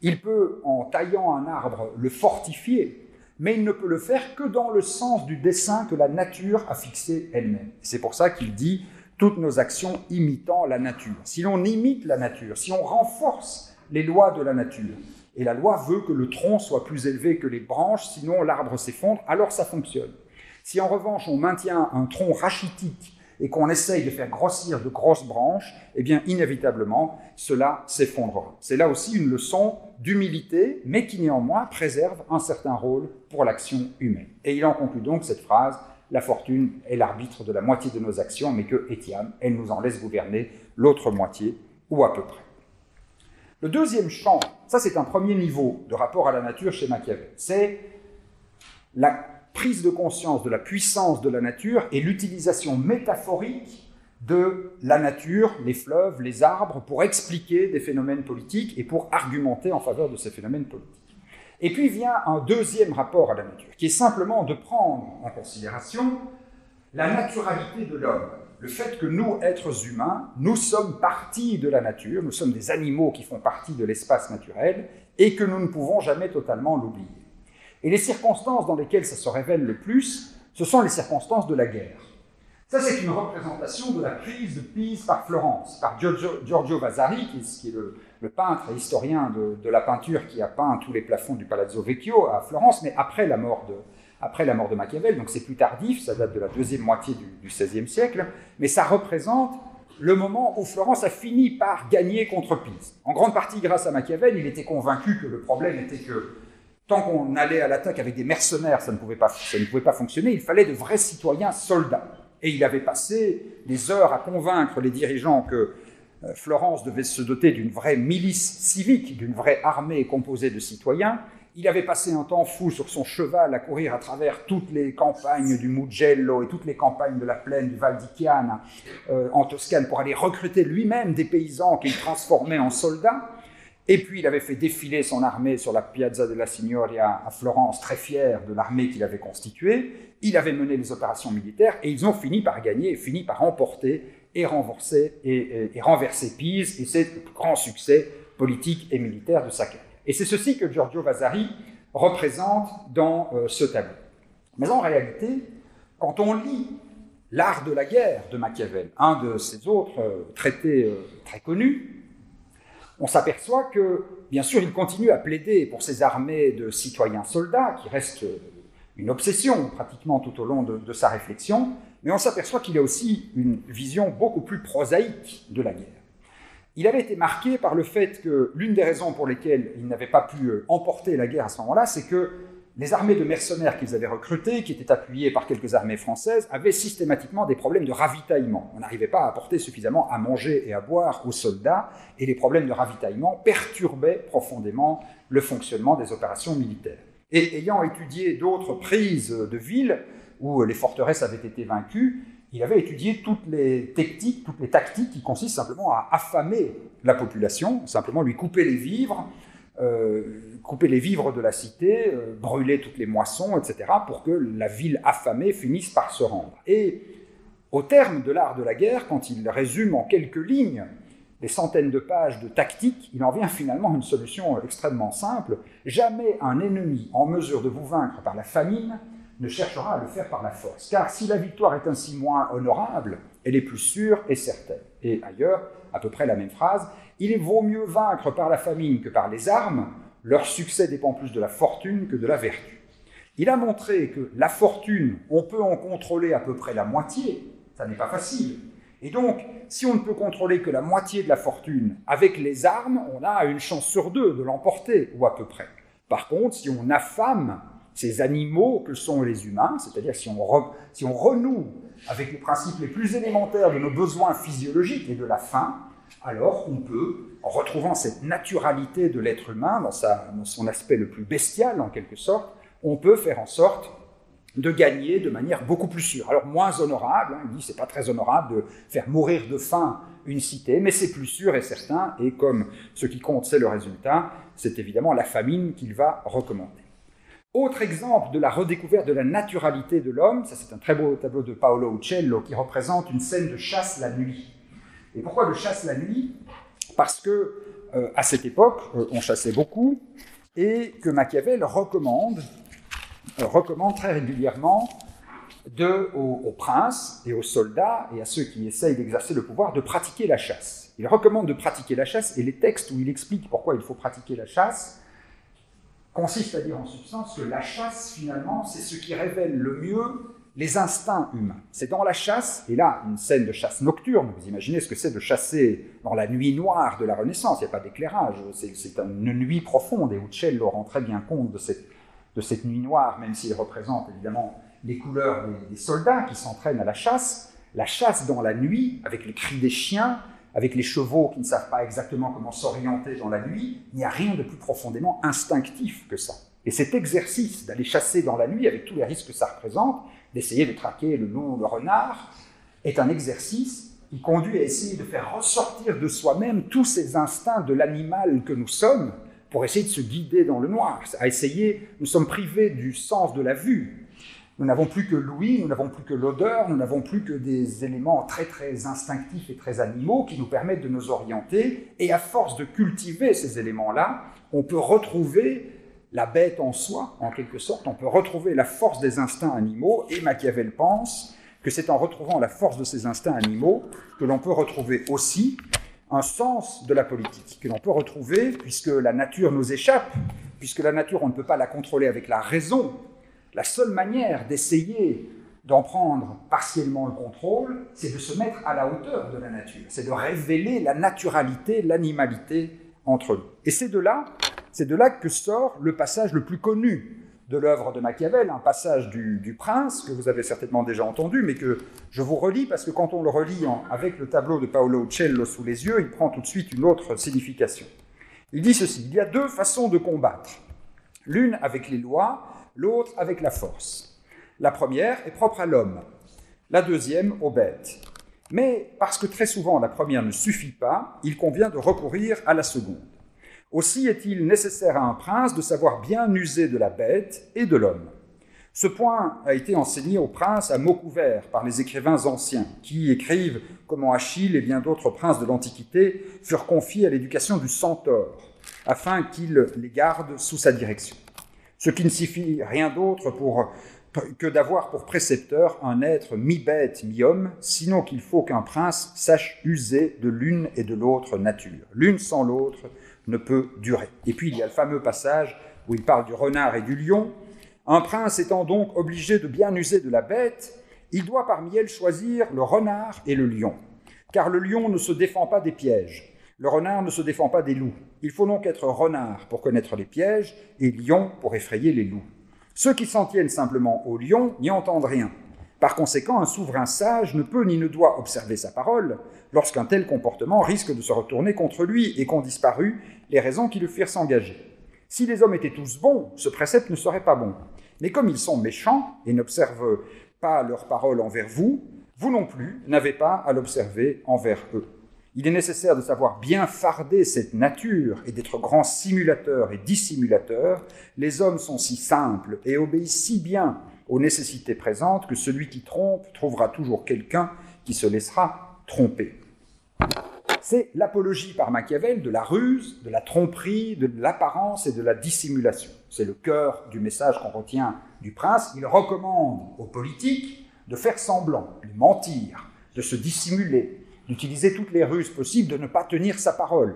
Il peut, en taillant un arbre, le fortifier, mais il ne peut le faire que dans le sens du dessein que la nature a fixé elle-même. C'est pour ça qu'il dit « toutes nos actions imitant la nature ». Si l'on imite la nature, si on renforce les lois de la nature, et la loi veut que le tronc soit plus élevé que les branches, sinon l'arbre s'effondre, alors ça fonctionne. Si en revanche on maintient un tronc rachitique et qu'on essaye de faire grossir de grosses branches, eh bien inévitablement cela s'effondrera. C'est là aussi une leçon d'humilité, mais qui néanmoins préserve un certain rôle pour l'action humaine. Et il en conclut donc cette phrase « La fortune est l'arbitre de la moitié de nos actions, mais que, etiam, elle nous en laisse gouverner l'autre moitié, ou à peu près ». Le deuxième champ, ça c'est un premier niveau de rapport à la nature chez Machiavel, c'est la prise de conscience de la puissance de la nature et l'utilisation métaphorique de la nature, les fleuves, les arbres, pour expliquer des phénomènes politiques et pour argumenter en faveur de ces phénomènes politiques. Et puis vient un deuxième rapport à la nature, qui est simplement de prendre en considération la naturalité de l'homme. Le fait que nous, êtres humains, nous sommes partie de la nature, nous sommes des animaux qui font partie de l'espace naturel et que nous ne pouvons jamais totalement l'oublier. Et les circonstances dans lesquelles ça se révèle le plus, ce sont les circonstances de la guerre. Ça, c'est une représentation de la prise de Pise par Florence, par Giorgio Vasari, qui est le peintre et historien de la peinture qui a peint tous les plafonds du Palazzo Vecchio à Florence, mais après la mort de Machiavel, donc c'est plus tardif, ça date de la deuxième moitié du XVIe siècle, mais ça représente le moment où Florence a fini par gagner contre Pise. En grande partie grâce à Machiavel, il était convaincu que le problème était que tant qu'on allait à l'attaque avec des mercenaires, ça ne pouvait pas fonctionner, il fallait de vrais citoyens soldats. Et il avait passé des heures à convaincre les dirigeants que Florence devait se doter d'une vraie milice civique, d'une vraie armée composée de citoyens. Il avait passé un temps fou sur son cheval à courir à travers toutes les campagnes du Mugello et toutes les campagnes de la plaine du Val di Chiana en Toscane pour aller recruter lui-même des paysans qu'il transformait en soldats. Et puis il avait fait défiler son armée sur la Piazza della Signoria à Florence, très fier de l'armée qu'il avait constituée. Il avait mené les opérations militaires et ils ont fini par gagner, fini par emporter et renverser Pise, et c'est le grand succès politique et militaire de sa carrière. Et c'est ceci que Giorgio Vasari représente dans ce tableau. Mais en réalité, quand on lit L'art de la guerre de Machiavel, un de ses autres traités très connus, on s'aperçoit que, bien sûr, il continue à plaider pour ces armées de citoyens soldats, qui restent une obsession pratiquement tout au long de sa réflexion, mais on s'aperçoit qu'il a aussi une vision beaucoup plus prosaïque de la guerre. Il avait été marqué par le fait que l'une des raisons pour lesquelles il n'avait pas pu emporter la guerre à ce moment-là, c'est que les armées de mercenaires qu'ils avaient recrutées, qui étaient appuyées par quelques armées françaises, avaient systématiquement des problèmes de ravitaillement. On n'arrivait pas à apporter suffisamment à manger et à boire aux soldats, et les problèmes de ravitaillement perturbaient profondément le fonctionnement des opérations militaires. Et ayant étudié d'autres prises de villes où les forteresses avaient été vaincues, il avait étudié toutes les tactiques qui consistent simplement à affamer la population, simplement lui couper les vivres de la cité, brûler toutes les moissons, etc., pour que la ville affamée finisse par se rendre. Et au terme de l'art de la guerre, quand il résume en quelques lignes des centaines de pages de tactique, il en vient finalement à une solution extrêmement simple. Jamais un ennemi en mesure de vous vaincre par la famine ne cherchera à le faire par la force. Car si la victoire est ainsi moins honorable, elle est plus sûre et certaine. Et ailleurs, à peu près la même phrase, il vaut mieux vaincre par la famine que par les armes, leur succès dépend plus de la fortune que de la vertu. Il a montré que la fortune, on peut en contrôler à peu près la moitié, ça n'est pas facile. Et donc, si on ne peut contrôler que la moitié de la fortune, avec les armes, on a une chance sur deux de l'emporter, ou à peu près. Par contre, si on affame ces animaux que sont les humains, c'est-à-dire si on renoue avec les principes les plus élémentaires de nos besoins physiologiques et de la faim, alors on peut, en retrouvant cette naturalité de l'être humain, dans son aspect le plus bestial en quelque sorte, on peut faire en sorte de gagner de manière beaucoup plus sûre. Alors moins honorable, il dit c'est pas très honorable de faire mourir de faim une cité, mais c'est plus sûr et certain, et comme ce qui compte c'est le résultat, c'est évidemment la famine qu'il va recommander. Autre exemple de la redécouverte de la naturalité de l'homme, ça c'est un très beau tableau de Paolo Uccello qui représente une scène de chasse la nuit. Et pourquoi de chasse la nuit ? Parce que à cette époque, on chassait beaucoup, et que Machiavel recommande très régulièrement aux princes et aux soldats et à ceux qui essayent d'exercer le pouvoir de pratiquer la chasse. Il recommande de pratiquer la chasse, et les textes où il explique pourquoi il faut pratiquer la chasse consistent à dire en substance que la chasse, finalement, c'est ce qui révèle le mieux les instincts humains. C'est dans la chasse, et là, une scène de chasse nocturne, vous imaginez ce que c'est de chasser dans la nuit noire de la Renaissance, il n'y a pas d'éclairage, c'est une nuit profonde, et Uccello rend très bien compte de cette nuit noire, même s'il représente évidemment les couleurs des soldats qui s'entraînent à la chasse dans la nuit, avec les cris des chiens, avec les chevaux qui ne savent pas exactement comment s'orienter dans la nuit, il n'y a rien de plus profondément instinctif que ça. Et cet exercice d'aller chasser dans la nuit, avec tous les risques que ça représente, d'essayer de traquer le loup ou le renard, est un exercice qui conduit à essayer de faire ressortir de soi-même tous ces instincts de l'animal que nous sommes pour essayer de se guider dans le noir. Nous sommes privés du sens de la vue. Nous n'avons plus que l'ouïe, nous n'avons plus que l'odeur, nous n'avons plus que des éléments très très instinctifs et très animaux qui nous permettent de nous orienter. Et à force de cultiver ces éléments-là, on peut retrouver la bête en soi, en quelque sorte, on peut retrouver la force des instincts animaux, et Machiavel pense que c'est en retrouvant la force de ces instincts animaux que l'on peut retrouver aussi un sens de la politique, que l'on peut retrouver, puisque la nature nous échappe, puisque la nature, on ne peut pas la contrôler avec la raison. La seule manière d'essayer d'en prendre partiellement le contrôle, c'est de se mettre à la hauteur de la nature, c'est de révéler la naturalité, l'animalité entre nous. Et c'est de là que sort le passage le plus connu de l'œuvre de Machiavel, un passage du Prince, que vous avez certainement déjà entendu, mais que je vous relis, parce que quand on le relit avec le tableau de Paolo Uccello sous les yeux, il prend tout de suite une autre signification. Il dit ceci: il y a deux façons de combattre, l'une avec les lois, l'autre avec la force. La première est propre à l'homme, la deuxième aux bêtes. Mais parce que très souvent la première ne suffit pas, il convient de recourir à la seconde. Aussi est-il nécessaire à un prince de savoir bien user de la bête et de l'homme. Ce point a été enseigné au prince à mots couverts par les écrivains anciens, qui écrivent comment Achille et bien d'autres princes de l'Antiquité furent confiés à l'éducation du centaure, afin qu'il les garde sous sa direction. Ce qui ne signifie rien d'autre que d'avoir pour précepteur un être mi-bête, mi-homme, sinon qu'il faut qu'un prince sache user de l'une et de l'autre nature. L'une sans l'autre ne peut durer. Et puis il y a le fameux passage où il parle du renard et du lion. Un prince étant donc obligé de bien user de la bête, il doit parmi elles choisir le renard et le lion. Car le lion ne se défend pas des pièges. Le renard ne se défend pas des loups. Il faut donc être renard pour connaître les pièges et lion pour effrayer les loups. Ceux qui s'en tiennent simplement au lion n'y entendent rien. Par conséquent, un souverain sage ne peut ni ne doit observer sa parole lorsqu'un tel comportement risque de se retourner contre lui et qu'ont disparu les raisons qui le firent s'engager. Si les hommes étaient tous bons, ce précepte ne serait pas bon. Mais comme ils sont méchants et n'observent pas leur parole envers vous, vous non plus n'avez pas à l'observer envers eux. Il est nécessaire de savoir bien farder cette nature et d'être grands simulateurs et dissimulateurs. Les hommes sont si simples et obéissent si bien aux nécessités présentes que celui qui trompe trouvera toujours quelqu'un qui se laissera tromper. C'est l'apologie par Machiavel de la ruse, de la tromperie, de l'apparence et de la dissimulation. C'est le cœur du message qu'on retient du prince. Il recommande aux politiques de faire semblant, de mentir, de se dissimuler, d'utiliser toutes les ruses possibles, de ne pas tenir sa parole.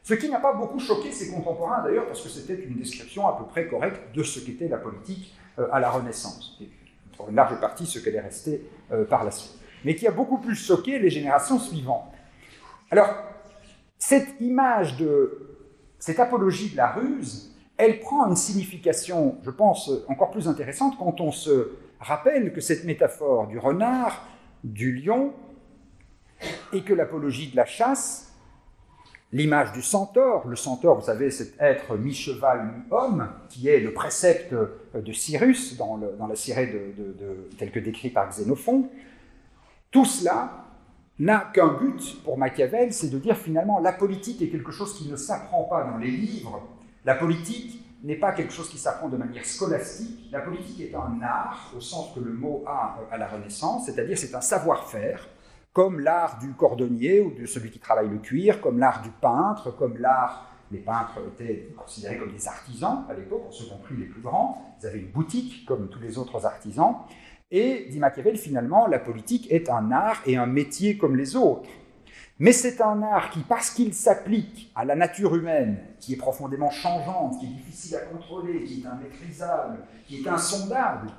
Ce qui n'a pas beaucoup choqué ses contemporains d'ailleurs, parce que c'était une description à peu près correcte de ce qu'était la politique à la Renaissance, et pour une large partie ce qu'elle est restée par la suite, mais qui a beaucoup plus choqué les générations suivantes. Alors, cette image cette apologie de la ruse, elle prend une signification, je pense, encore plus intéressante quand on se rappelle que cette métaphore du renard, du lion, et que l'apologie de la chasse, l'image du centaure, le centaure, vous savez, cet être mi-cheval, mi-homme, qui est le précepte de Cyrus dans la Cyrée tel que décrit par Xénophon, tout cela n'a qu'un but pour Machiavel, c'est de dire finalement la politique est quelque chose qui ne s'apprend pas dans les livres, la politique n'est pas quelque chose qui s'apprend de manière scolastique, la politique est un art, au sens que le mot a à la Renaissance, c'est-à-dire c'est un savoir-faire. comme l'art du cordonnier ou de celui qui travaille le cuir, comme l'art du peintre, comme l'art... Les peintres étaient considérés comme des artisans à l'époque, en second prix les plus grands. Ils avaient une boutique comme tous les autres artisans. Et, dit Machiavel, finalement, la politique est un art et un métier comme les autres. Mais c'est un art qui, parce qu'il s'applique à la nature humaine, qui est profondément changeante, qui est difficile à contrôler, qui est immaîtrisable, qui est insondable,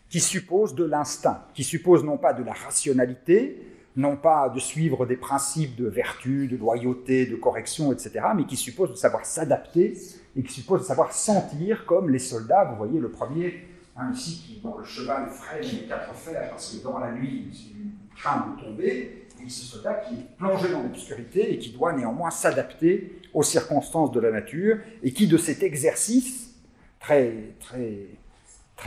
qui suppose de l'instinct, qui suppose non pas de la rationalité, non pas de suivre des principes de vertu, de loyauté, de correction, etc., mais qui suppose de savoir s'adapter et qui suppose de savoir sentir comme les soldats. Vous voyez le premier, ici, le cheval freine les quatre fers parce que dans la nuit, il craint de tomber, et ce soldat qui est plongé dans l'obscurité et qui doit néanmoins s'adapter aux circonstances de la nature et qui, de cet exercice très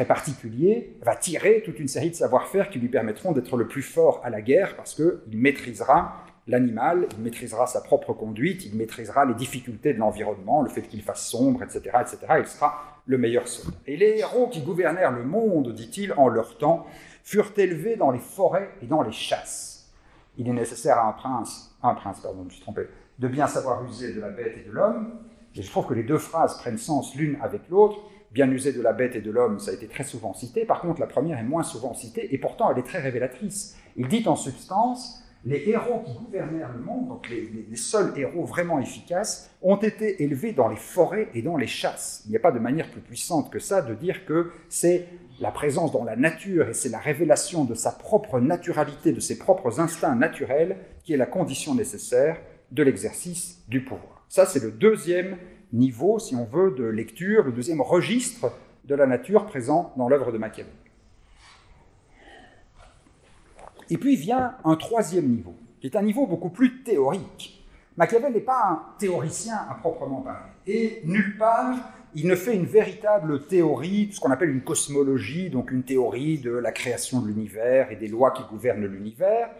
particulier, va tirer toute une série de savoir-faire qui lui permettront d'être le plus fort à la guerre parce qu'il maîtrisera l'animal, il maîtrisera sa propre conduite, il maîtrisera les difficultés de l'environnement, le fait qu'il fasse sombre, etc., etc. Il sera le meilleur soldat. Et les héros qui gouvernèrent le monde, dit-il, en leur temps, furent élevés dans les forêts et dans les chasses. Il est nécessaire à un prince, je me suis trompé, de bien savoir user de la bête et de l'homme. Et je trouve que les deux phrases prennent sens l'une avec l'autre. Bien user de la bête et de l'homme, ça a été très souvent cité. Par contre, la première est moins souvent citée, et pourtant elle est très révélatrice. Il dit en substance, les héros qui gouvernèrent le monde, donc les seuls héros vraiment efficaces, ont été élevés dans les forêts et dans les chasses. Il n'y a pas de manière plus puissante que ça de dire que c'est la présence dans la nature et c'est la révélation de sa propre naturalité, de ses propres instincts naturels, qui est la condition nécessaire de l'exercice du pouvoir. Ça, c'est le deuxième niveau, si on veut, de lecture, le deuxième registre de la nature présent dans l'œuvre de Machiavel. Et puis vient un troisième niveau, qui est un niveau beaucoup plus théorique. Machiavel n'est pas un théoricien à proprement parler, et nulle part il ne fait une véritable théorie, ce qu'on appelle une cosmologie, donc une théorie de la création de l'univers et des lois qui gouvernent l'univers.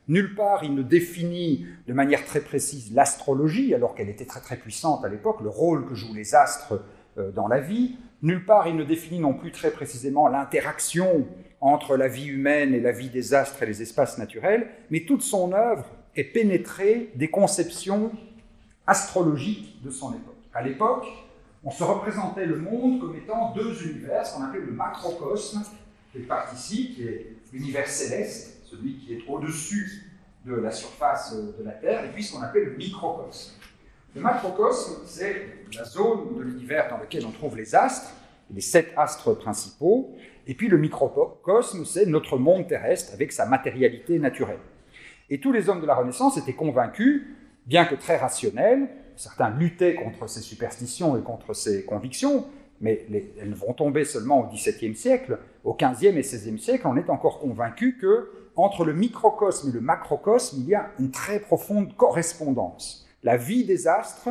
Nulle part, il ne définit de manière très précise l'astrologie, alors qu'elle était très très puissante à l'époque, le rôle que jouent les astres dans la vie. Nulle part, il ne définit non plus très précisément l'interaction entre la vie humaine et la vie des astres et les espaces naturels, mais toute son œuvre est pénétrée des conceptions astrologiques de son époque. À l'époque, on se représentait le monde comme étant deux univers, ce qu'on appelait le macrocosme, qui est partie ici, qui est l'univers céleste, celui qui est au-dessus de la surface de la Terre, et puis ce qu'on appelle le microcosme. Le macrocosme, c'est la zone de l'univers dans laquelle on trouve les astres, les 7 astres principaux, et puis le microcosme, c'est notre monde terrestre avec sa matérialité naturelle. Et tous les hommes de la Renaissance étaient convaincus, bien que très rationnels, certains luttaient contre ces superstitions et contre ces convictions, mais elles vont tomber seulement au XVIIe siècle. Au XVe et XVIe siècle, on est encore convaincu que entre le microcosme et le macrocosme, il y a une très profonde correspondance. La vie des astres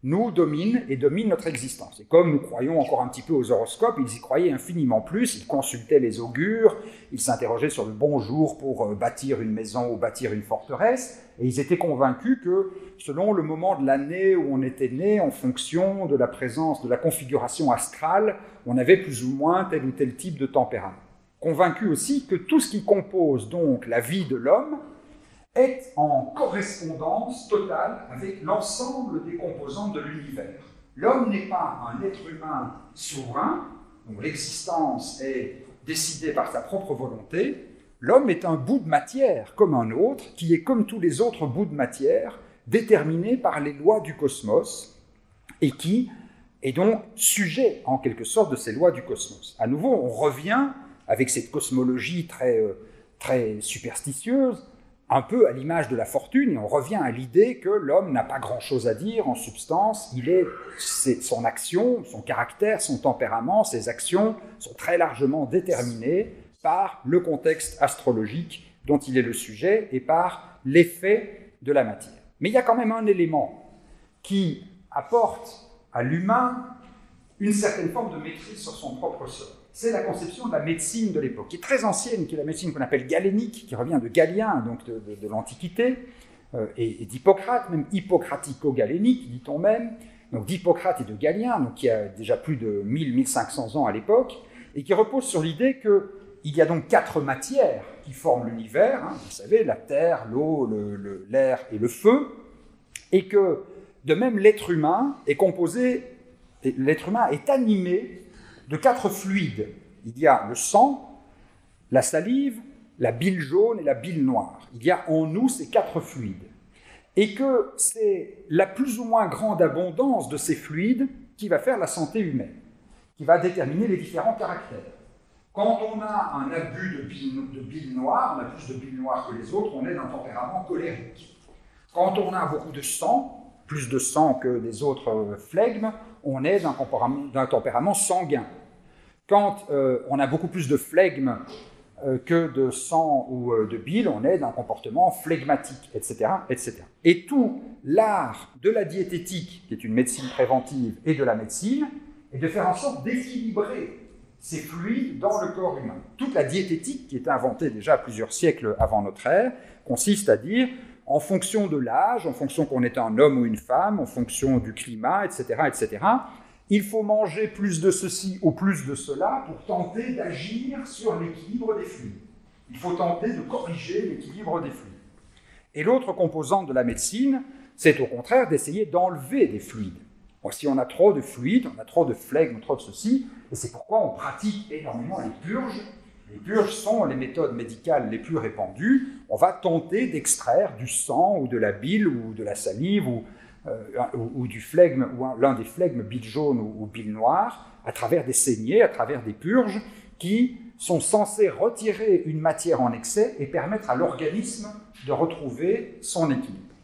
nous domine et domine notre existence. Et comme nous croyons encore un petit peu aux horoscopes, ils y croyaient infiniment plus, ils consultaient les augures, ils s'interrogeaient sur le bon jour pour bâtir une maison ou bâtir une forteresse, et ils étaient convaincus que selon le moment de l'année où on était né, en fonction de la présence, de la configuration astrale, on avait plus ou moins tel ou tel type de tempérament. Convaincus aussi que tout ce qui compose donc la vie de l'homme est en correspondance totale avec l'ensemble des composantes de l'univers. L'homme n'est pas un être humain souverain, dont l'existence est décidée par sa propre volonté. L'homme est un bout de matière comme un autre, qui est comme tous les autres bouts de matière, déterminé par les lois du cosmos, et qui est donc sujet en quelque sorte de ces lois du cosmos. À nouveau, on revient avec cette cosmologie très superstitieuse, un peu à l'image de la fortune, et on revient à l'idée que l'homme n'a pas grand-chose à dire en substance, son action, son caractère, son tempérament, ses actions sont très largement déterminées par le contexte astrologique dont il est le sujet et par l'effet de la matière. Mais il y a quand même un élément qui apporte à l'humain une certaine forme de maîtrise sur son propre sort. C'est la conception de la médecine de l'époque, qui est très ancienne, qui est la médecine qu'on appelle galénique, qui revient de Galien, donc de l'Antiquité, et d'Hippocrate, même hippocratico-galénique, dit-on même, donc d'Hippocrate et de Galien, donc qui a déjà plus de 1000-1500 ans à l'époque, et qui repose sur l'idée que il y a donc 4 matières qui forment l'univers, hein, vous savez, la terre, l'eau, l'air et le feu, et que de même l'être humain est animé de 4 fluides. Il y a le sang, la salive, la bile jaune et la bile noire. Il y a en nous ces 4 fluides. Et que c'est la plus ou moins grande abondance de ces fluides qui va faire la santé humaine, qui va déterminer les différents caractères. Quand on a un abus de bile noire, on a plus de bile noire que les autres, on est d'un tempérament colérique. Quand on a beaucoup de sang, plus de sang que des autres flegmes, on est d'un tempérament sanguin. Quand on a beaucoup plus de flegme que de sang ou de bile, on est d'un comportement flegmatique, etc., etc. Et tout l'art de la diététique, qui est une médecine préventive, et de la médecine, est de faire en sorte d'équilibrer ces fluides dans le corps humain. Toute la diététique, qui est inventée déjà plusieurs siècles avant notre ère, consiste à dire, en fonction de l'âge, en fonction qu'on est un homme ou une femme, en fonction du climat, etc., etc., il faut manger plus de ceci ou plus de cela pour tenter d'agir sur l'équilibre des fluides. Il faut tenter de corriger l'équilibre des fluides. Et l'autre composante de la médecine, c'est au contraire d'essayer d'enlever des fluides. Bon, si on a trop de fluides, on a trop de flegme, trop de ceci, et c'est pourquoi on pratique énormément les purges. Les purges sont les méthodes médicales les plus répandues. On va tenter d'extraire du sang ou de la bile ou de la salive ou du flegme, ou l'un des flegmes, bile jaune ou bile noire, à travers des saignées, à travers des purges, qui sont censées retirer une matière en excès et permettre à l'organisme de retrouver son équilibre.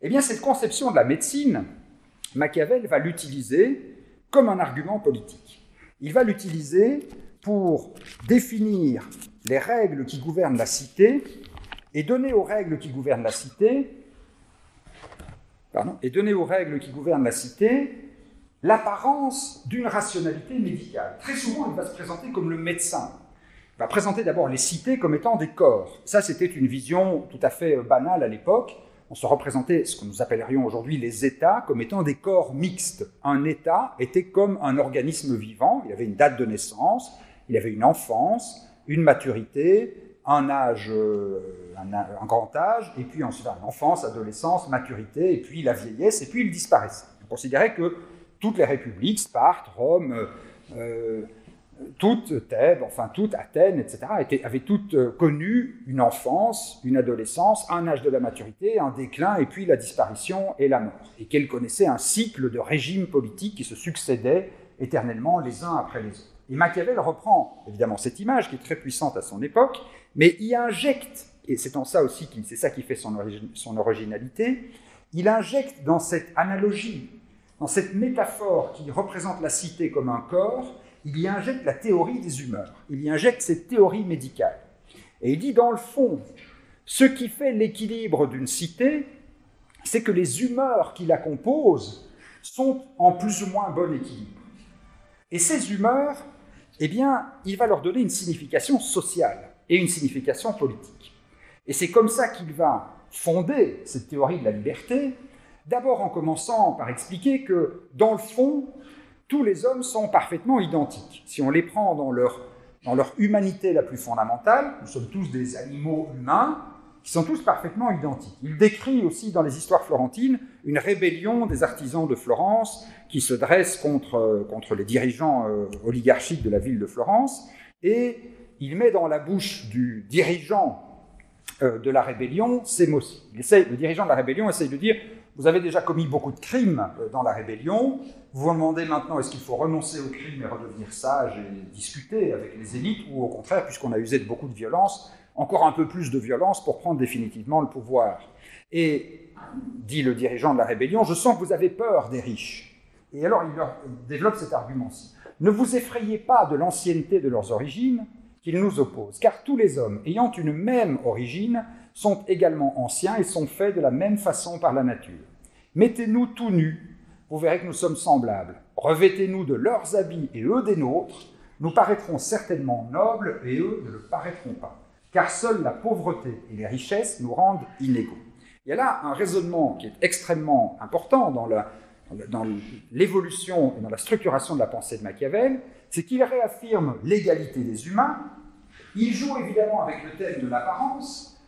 Eh bien, cette conception de la médecine, Machiavel va l'utiliser comme un argument politique. Il va l'utiliser pour définir les règles qui gouvernent la cité et donner aux règles qui gouvernent la cité l'apparence d'une rationalité médicale. Très souvent, il va se présenter comme le médecin. Il va présenter d'abord les cités comme étant des corps. Ça, c'était une vision tout à fait banale à l'époque. On se représentait ce que nous appellerions aujourd'hui les États comme étant des corps mixtes. Un État était comme un organisme vivant. Il avait une date de naissance, il avait une enfance, une maturité, un âge, un grand âge, et puis ensuite l'enfance, adolescence, maturité, et puis la vieillesse, et puis il disparaissait. On considérait que toutes les républiques, Sparte, Rome, toutes Thèbes, enfin toutes Athènes, etc., avaient toutes connu une enfance, une adolescence, un âge de la maturité, un déclin, et puis la disparition et la mort. Et qu'elles connaissaient un cycle de régimes politiques qui se succédaient éternellement les uns après les autres. Et Machiavel reprend évidemment cette image qui est très puissante à son époque, mais il injecte, et c'est en ça aussi, c'est ça qui fait son originalité, il injecte dans cette analogie, dans cette métaphore qui représente la cité comme un corps, il y injecte la théorie des humeurs, il y injecte cette théorie médicale. Et il dit, dans le fond, ce qui fait l'équilibre d'une cité, c'est que les humeurs qui la composent sont en plus ou moins bon équilibre. Et ces humeurs, eh bien, il va leur donner une signification sociale et une signification politique. Et c'est comme ça qu'il va fonder cette théorie de la liberté, d'abord en commençant par expliquer que, dans le fond, tous les hommes sont parfaitement identiques. Si on les prend dans leur humanité la plus fondamentale, nous sommes tous des animaux humains, qui sont tous parfaitement identiques. Il décrit aussi dans les histoires florentines une rébellion des artisans de Florence qui se dresse contre les dirigeants oligarchiques de la ville de Florence, et il met dans la bouche du dirigeant de la rébellion ces mots-ci. Le dirigeant de la rébellion essaye de dire « Vous avez déjà commis beaucoup de crimes dans la rébellion, vous vous demandez maintenant est-ce qu'il faut renoncer aux crimes et redevenir sage et discuter avec les élites, ou au contraire, puisqu'on a usé de beaucoup de violence, encore un peu plus de violence pour prendre définitivement le pouvoir. » Et, dit le dirigeant de la rébellion, « Je sens que vous avez peur des riches. » Et alors il leur développe cet argument-ci. « Ne vous effrayez pas de l'ancienneté de leurs origines qu'ils nous opposent, car tous les hommes ayant une même origine sont également anciens et sont faits de la même façon par la nature. Mettez-nous tout nus, vous verrez que nous sommes semblables. Revêtez-nous de leurs habits et eux des nôtres, nous paraîtrons certainement nobles et eux ne le paraîtront pas. Car seule la pauvreté et les richesses nous rendent inégaux. » Il y a là un raisonnement qui est extrêmement important dans l'évolution et dans la structuration de la pensée de Machiavel, c'est qu'il réaffirme l'égalité des humains, Il joue évidemment avec le thème de l'apparence,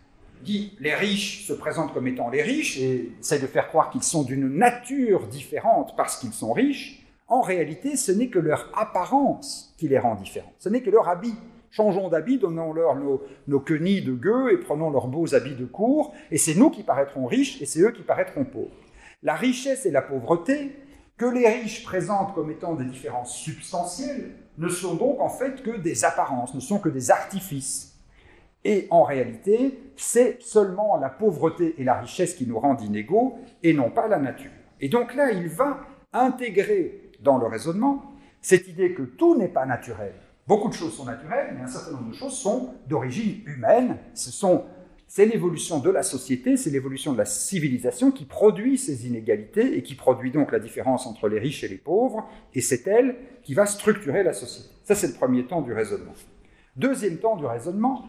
dit les riches se présentent comme étant les riches et essaie de faire croire qu'ils sont d'une nature différente parce qu'ils sont riches. En réalité, ce n'est que leur apparence qui les rend différents, ce n'est que leur habit. Changeons d'habit, donnons-leur nos quenilles de gueux et prenons leurs beaux habits de cour, et c'est nous qui paraîtrons riches et c'est eux qui paraîtront pauvres. La richesse et la pauvreté, que les riches présentent comme étant des différences substantielles, ne sont donc en fait que des apparences, ne sont que des artifices. Et en réalité, c'est seulement la pauvreté et la richesse qui nous rendent inégaux, et non pas la nature. Et donc là, il va intégrer dans le raisonnement cette idée que tout n'est pas naturel. Beaucoup de choses sont naturelles, mais un certain nombre de choses sont d'origine humaine. C'est l'évolution de la société, c'est l'évolution de la civilisation qui produit ces inégalités et qui produit donc la différence entre les riches et les pauvres, et c'est elle qui va structurer la société. Ça, c'est le premier temps du raisonnement. Deuxième temps du raisonnement,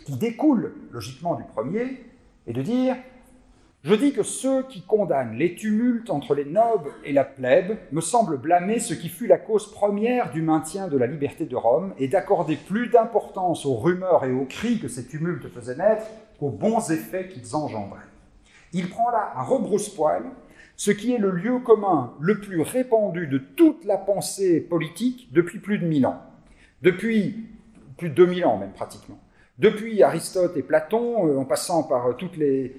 qui découle logiquement du premier, est de dire « Je dis que ceux qui condamnent les tumultes entre les nobles et la plèbe me semblent blâmer ce qui fut la cause première du maintien de la liberté de Rome et d'accorder plus d'importance aux rumeurs et aux cris que ces tumultes faisaient naître qu'aux bons effets qu'ils engendraient. » Il prend là à rebrousse-poil ce qui est le lieu commun le plus répandu de toute la pensée politique depuis plus de 1000 ans. Depuis plus de 2000 ans même pratiquement. Depuis Aristote et Platon, en passant par toutes les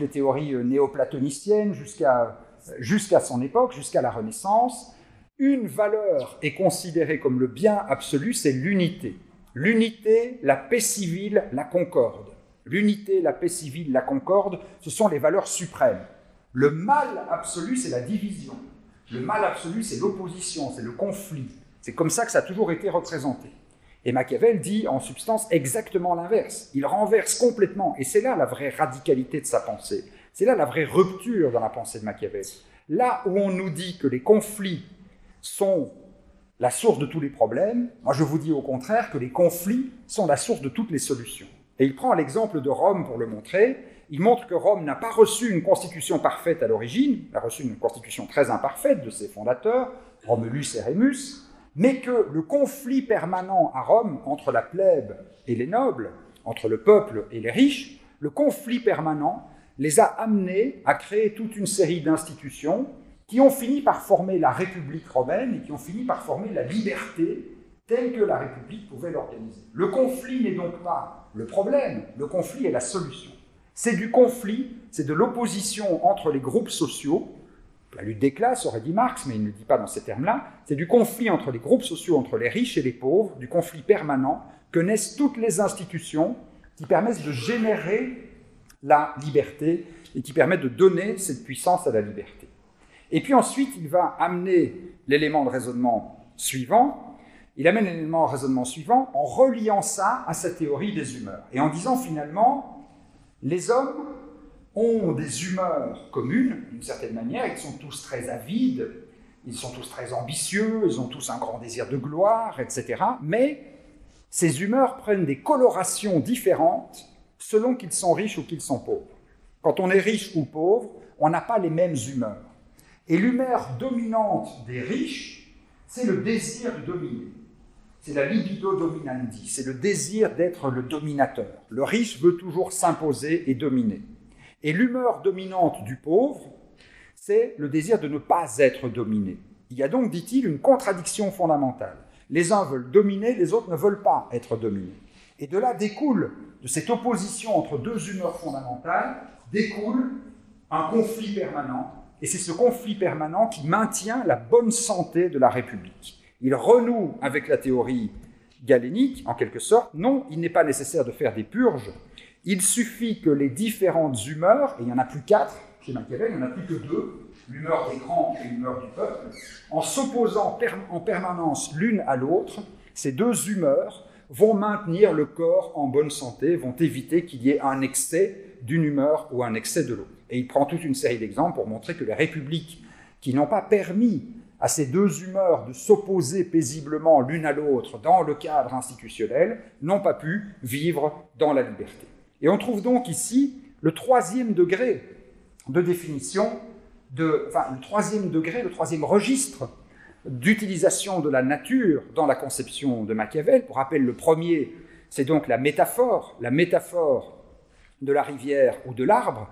théories néoplatoniciennes jusqu'à son époque, jusqu'à la Renaissance, une valeur est considérée comme le bien absolu, c'est l'unité. L'unité, la paix civile, la concorde. L'unité, la paix civile, la concorde, ce sont les valeurs suprêmes. Le mal absolu, c'est la division. Le mal absolu, c'est l'opposition, c'est le conflit. C'est comme ça que ça a toujours été représenté. Et Machiavel dit en substance exactement l'inverse. Il renverse complètement, et c'est là la vraie radicalité de sa pensée. C'est là la vraie rupture dans la pensée de Machiavel. Là où on nous dit que les conflits sont la source de tous les problèmes, moi je vous dis au contraire que les conflits sont la source de toutes les solutions. Et il prend l'exemple de Rome pour le montrer. Il montre que Rome n'a pas reçu une constitution parfaite à l'origine, elle a reçu une constitution très imparfaite de ses fondateurs, Romulus et Rémus, mais que le conflit permanent à Rome entre la plèbe et les nobles, entre le peuple et les riches, le conflit permanent les a amenés à créer toute une série d'institutions qui ont fini par former la République romaine et qui ont fini par former la liberté telle que la République pouvait l'organiser. Le conflit n'est donc pas le problème, le conflit est la solution. C'est du conflit, c'est de l'opposition entre les groupes sociaux. La lutte des classes, aurait dit Marx, mais il ne le dit pas dans ces termes-là. C'est du conflit entre les groupes sociaux, entre les riches et les pauvres, du conflit permanent, que naissent toutes les institutions qui permettent de générer la liberté et qui permettent de donner cette puissance à la liberté. Et puis ensuite, il va amener l'élément de raisonnement suivant. Il amène l'élément de raisonnement suivant en reliant ça à sa théorie des humeurs et en disant finalement, les hommes ont des humeurs communes, d'une certaine manière, ils sont tous très avides, ils sont tous très ambitieux, ils ont tous un grand désir de gloire, etc. Mais ces humeurs prennent des colorations différentes selon qu'ils sont riches ou qu'ils sont pauvres. Quand on est riche ou pauvre, on n'a pas les mêmes humeurs. Et l'humeur dominante des riches, c'est le désir de dominer. C'est la libido dominandi, c'est le désir d'être le dominateur. Le riche veut toujours s'imposer et dominer. Et l'humeur dominante du pauvre, c'est le désir de ne pas être dominé. Il y a donc, dit-il, une contradiction fondamentale. Les uns veulent dominer, les autres ne veulent pas être dominés. Et de là découle, de cette opposition entre deux humeurs fondamentales, découle un conflit permanent. Et c'est ce conflit permanent qui maintient la bonne santé de la République. Il renoue avec la théorie galénique, en quelque sorte. Non, il n'est pas nécessaire de faire des purges. Il suffit que les différentes humeurs, et il n'y en a plus 4 chez Machiavel, il n'y en a plus que 2, l'humeur des grands et l'humeur du peuple, en s'opposant en permanence l'une à l'autre, ces deux humeurs vont maintenir le corps en bonne santé, vont éviter qu'il y ait un excès d'une humeur ou un excès de l'autre. Et il prend toute une série d'exemples pour montrer que les républiques qui n'ont pas permis à ces deux humeurs de s'opposer paisiblement l'une à l'autre dans le cadre institutionnel, n'ont pas pu vivre dans la liberté. Et on trouve donc ici le troisième degré de définition, le troisième registre d'utilisation de la nature dans la conception de Machiavel. Pour rappel, le premier, c'est donc la métaphore de la rivière ou de l'arbre,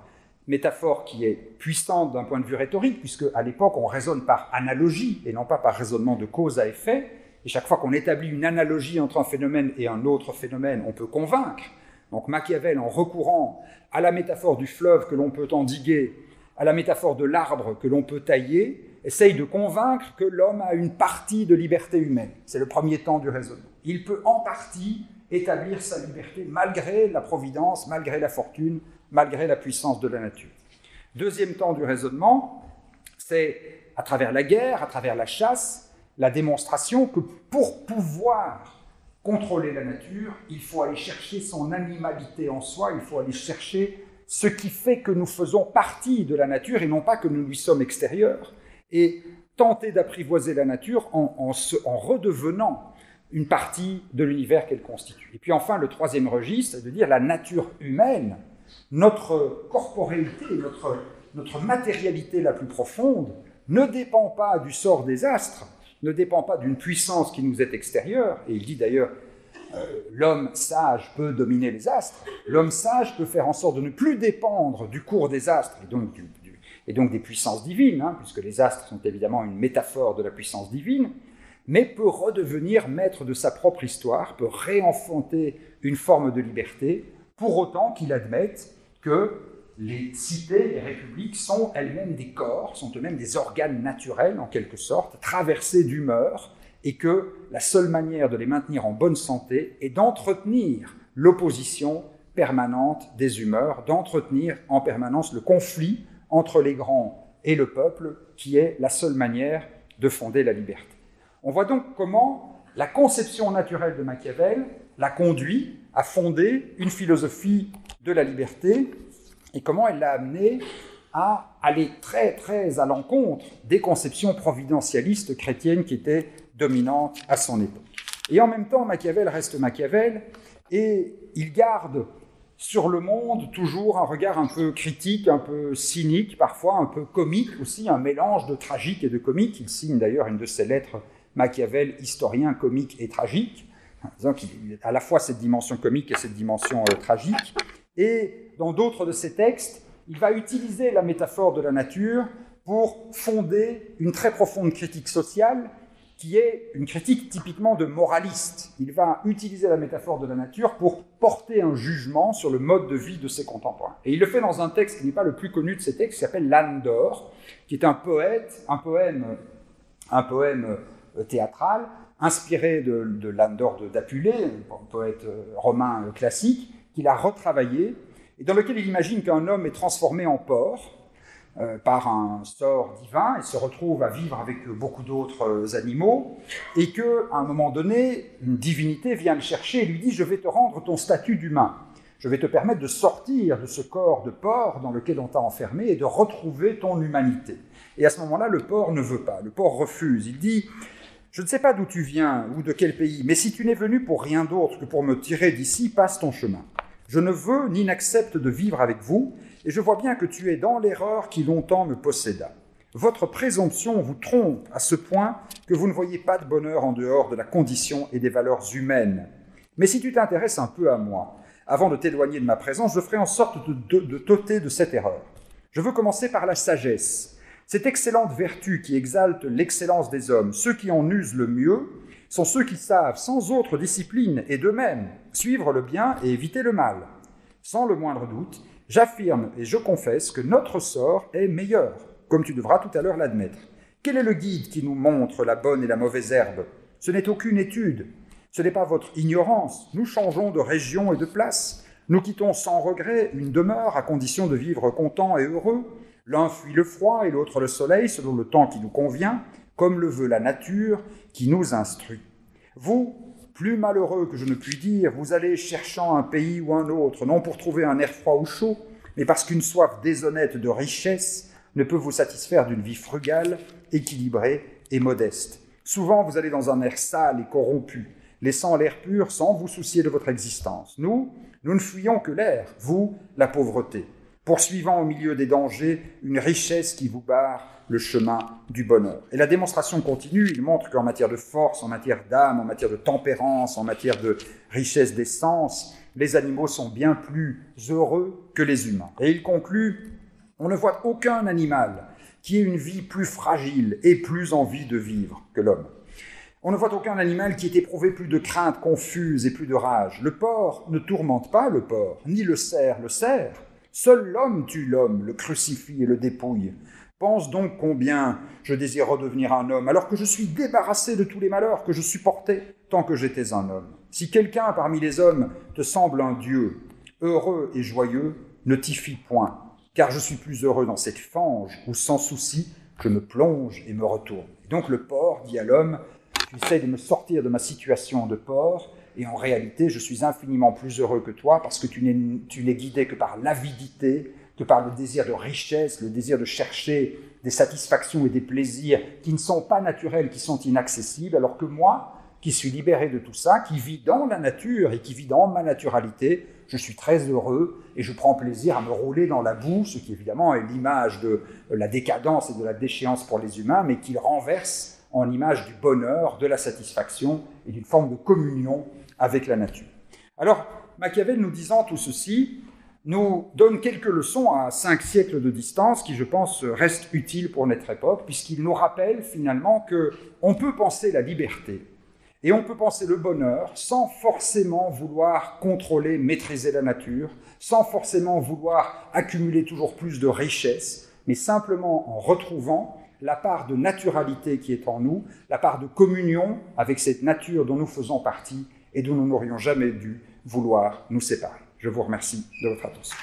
métaphore qui est puissante d'un point de vue rhétorique, puisque à l'époque on raisonne par analogie et non pas par raisonnement de cause à effet, et chaque fois qu'on établit une analogie entre un phénomène et un autre phénomène, on peut convaincre. Donc Machiavel, en recourant à la métaphore du fleuve que l'on peut endiguer, à la métaphore de l'arbre que l'on peut tailler, essaye de convaincre que l'homme a une partie de liberté humaine. C'est le premier temps du raisonnement. Il peut en partie établir sa liberté malgré la providence, malgré la fortune, malgré la puissance de la nature. Deuxième temps du raisonnement, c'est à travers la guerre, à travers la chasse, la démonstration que pour pouvoir contrôler la nature, il faut aller chercher son animalité en soi, il faut aller chercher ce qui fait que nous faisons partie de la nature et non pas que nous lui sommes extérieurs, et tenter d'apprivoiser la nature en redevenant une partie de l'univers qu'elle constitue. Et puis enfin, le troisième registre, c'est de dire la nature humaine, notre corporéité, notre matérialité la plus profonde, ne dépend pas du sort des astres, ne dépend pas d'une puissance qui nous est extérieure, et il dit d'ailleurs, l'homme sage peut dominer les astres, l'homme sage peut faire en sorte de ne plus dépendre du cours des astres, et donc des puissances divines, puisque les astres sont évidemment une métaphore de la puissance divine, mais peut redevenir maître de sa propre histoire, peut réenfanter une forme de liberté, pour autant qu'il admette que les cités, les républiques sont elles-mêmes des corps, sont eux-mêmes des organes naturels en quelque sorte, traversés d'humeurs, et que la seule manière de les maintenir en bonne santé est d'entretenir l'opposition permanente des humeurs, d'entretenir en permanence le conflit entre les grands et le peuple, qui est la seule manière de fonder la liberté. On voit donc comment la conception naturelle de Machiavel l'a conduit à fonder une philosophie de la liberté et comment elle l'a amené à aller très très à l'encontre des conceptions providentialistes chrétiennes qui étaient dominantes à son époque. Et en même temps, Machiavel reste Machiavel et il garde sur le monde toujours un regard un peu critique, un peu cynique, parfois un peu comique aussi, un mélange de tragique et de comique. Il signe d'ailleurs une de ses lettres, Machiavel, historien comique et tragique, en disant qu'il a à la fois cette dimension comique et cette dimension tragique. Et dans d'autres de ses textes, il va utiliser la métaphore de la nature pour fonder une très profonde critique sociale qui est une critique typiquement de moraliste. Il va utiliser la métaphore de la nature pour porter un jugement sur le mode de vie de ses contemporains. Et il le fait dans un texte qui n'est pas le plus connu de ses textes, qui s'appelle Landor, qui est un poème théâtral, inspiré de Landor d'Apulée, un poète romain classique, qu'il a retravaillé, et dans lequel il imagine qu'un homme est transformé en porc par un sort divin et se retrouve à vivre avec beaucoup d'autres animaux, et qu'à un moment donné, une divinité vient le chercher et lui dit « Je vais te rendre ton statut d'humain. Je vais te permettre de sortir de ce corps de porc dans lequel on t'a enfermé et de retrouver ton humanité. » Et à ce moment-là, le porc ne veut pas, le porc refuse. Il dit « Je ne sais pas d'où tu viens ou de quel pays, mais si tu n'es venu pour rien d'autre que pour me tirer d'ici, passe ton chemin. Je ne veux ni n'accepte de vivre avec vous, et je vois bien que tu es dans l'erreur qui longtemps me posséda. Votre présomption vous trompe à ce point que vous ne voyez pas de bonheur en dehors de la condition et des valeurs humaines. Mais si tu t'intéresses un peu à moi, avant de t'éloigner de ma présence, je ferai en sorte de t'ôter de cette erreur. Je veux commencer par la sagesse, cette excellente vertu qui exalte l'excellence des hommes. Ceux qui en usent le mieux sont ceux qui savent, sans autre discipline et d'eux-mêmes, suivre le bien et éviter le mal. Sans le moindre doute, j'affirme et je confesse que notre sort est meilleur, comme tu devras tout à l'heure l'admettre. Quel est le guide qui nous montre la bonne et la mauvaise herbe? Ce n'est aucune étude, ce n'est pas votre ignorance. Nous changeons de région et de place. Nous quittons sans regret une demeure à condition de vivre contents et heureux. L'un fuit le froid et l'autre le soleil selon le temps qui nous convient, comme le veut la nature qui nous instruit. Vous, plus malheureux que je ne puis dire, vous allez cherchant un pays ou un autre, non pour trouver un air froid ou chaud, mais parce qu'une soif déshonnête de richesse ne peut vous satisfaire d'une vie frugale, équilibrée et modeste. Souvent, vous allez dans un air sale et corrompu, laissant l'air pur sans vous soucier de votre existence. Nous ne fuyons que l'air, vous, la pauvreté. poursuivant au milieu des dangers une richesse qui vous barre le chemin du bonheur. Et la démonstration continue, il montre qu'en matière de force, en matière d'âme, en matière de tempérance, en matière de richesse des sens, les animaux sont bien plus heureux que les humains. Et il conclut, on ne voit aucun animal qui ait une vie plus fragile et plus envie de vivre que l'homme. On ne voit aucun animal qui ait éprouvé plus de crainte confuse et plus de rage. Le porc ne tourmente pas le porc, ni le cerf le cerf. Seul l'homme tue l'homme, le crucifie et le dépouille. Pense donc combien je désire redevenir un homme, alors que je suis débarrassé de tous les malheurs que je supportais tant que j'étais un homme. Si quelqu'un parmi les hommes te semble un Dieu, heureux et joyeux, ne t'y fie point, car je suis plus heureux dans cette fange où sans souci je me plonge et me retourne. Et donc le porc dit à l'homme, tu essaies de me sortir de ma situation de porc, et en réalité je suis infiniment plus heureux que toi parce que tu n'es guidé que par l'avidité, que par le désir de richesse, le désir de chercher des satisfactions et des plaisirs qui ne sont pas naturels, qui sont inaccessibles, alors que moi, qui suis libéré de tout ça, qui vis dans la nature et qui vis dans ma naturalité, je suis très heureux et je prends plaisir à me rouler dans la boue, ce qui évidemment est l'image de la décadence et de la déchéance pour les humains, mais qu'il renverse en image du bonheur, de la satisfaction et d'une forme de communion avec la nature. Alors, Machiavel, nous disant tout ceci, nous donne quelques leçons à 5 siècles de distance qui, je pense, restent utiles pour notre époque, puisqu'il nous rappelle finalement qu'on peut penser la liberté et on peut penser le bonheur sans forcément vouloir contrôler, maîtriser la nature, sans forcément vouloir accumuler toujours plus de richesses, mais simplement en retrouvant la part de naturalité qui est en nous, la part de communion avec cette nature dont nous faisons partie et dont nous n'aurions jamais dû vouloir nous séparer. Je vous remercie de votre attention.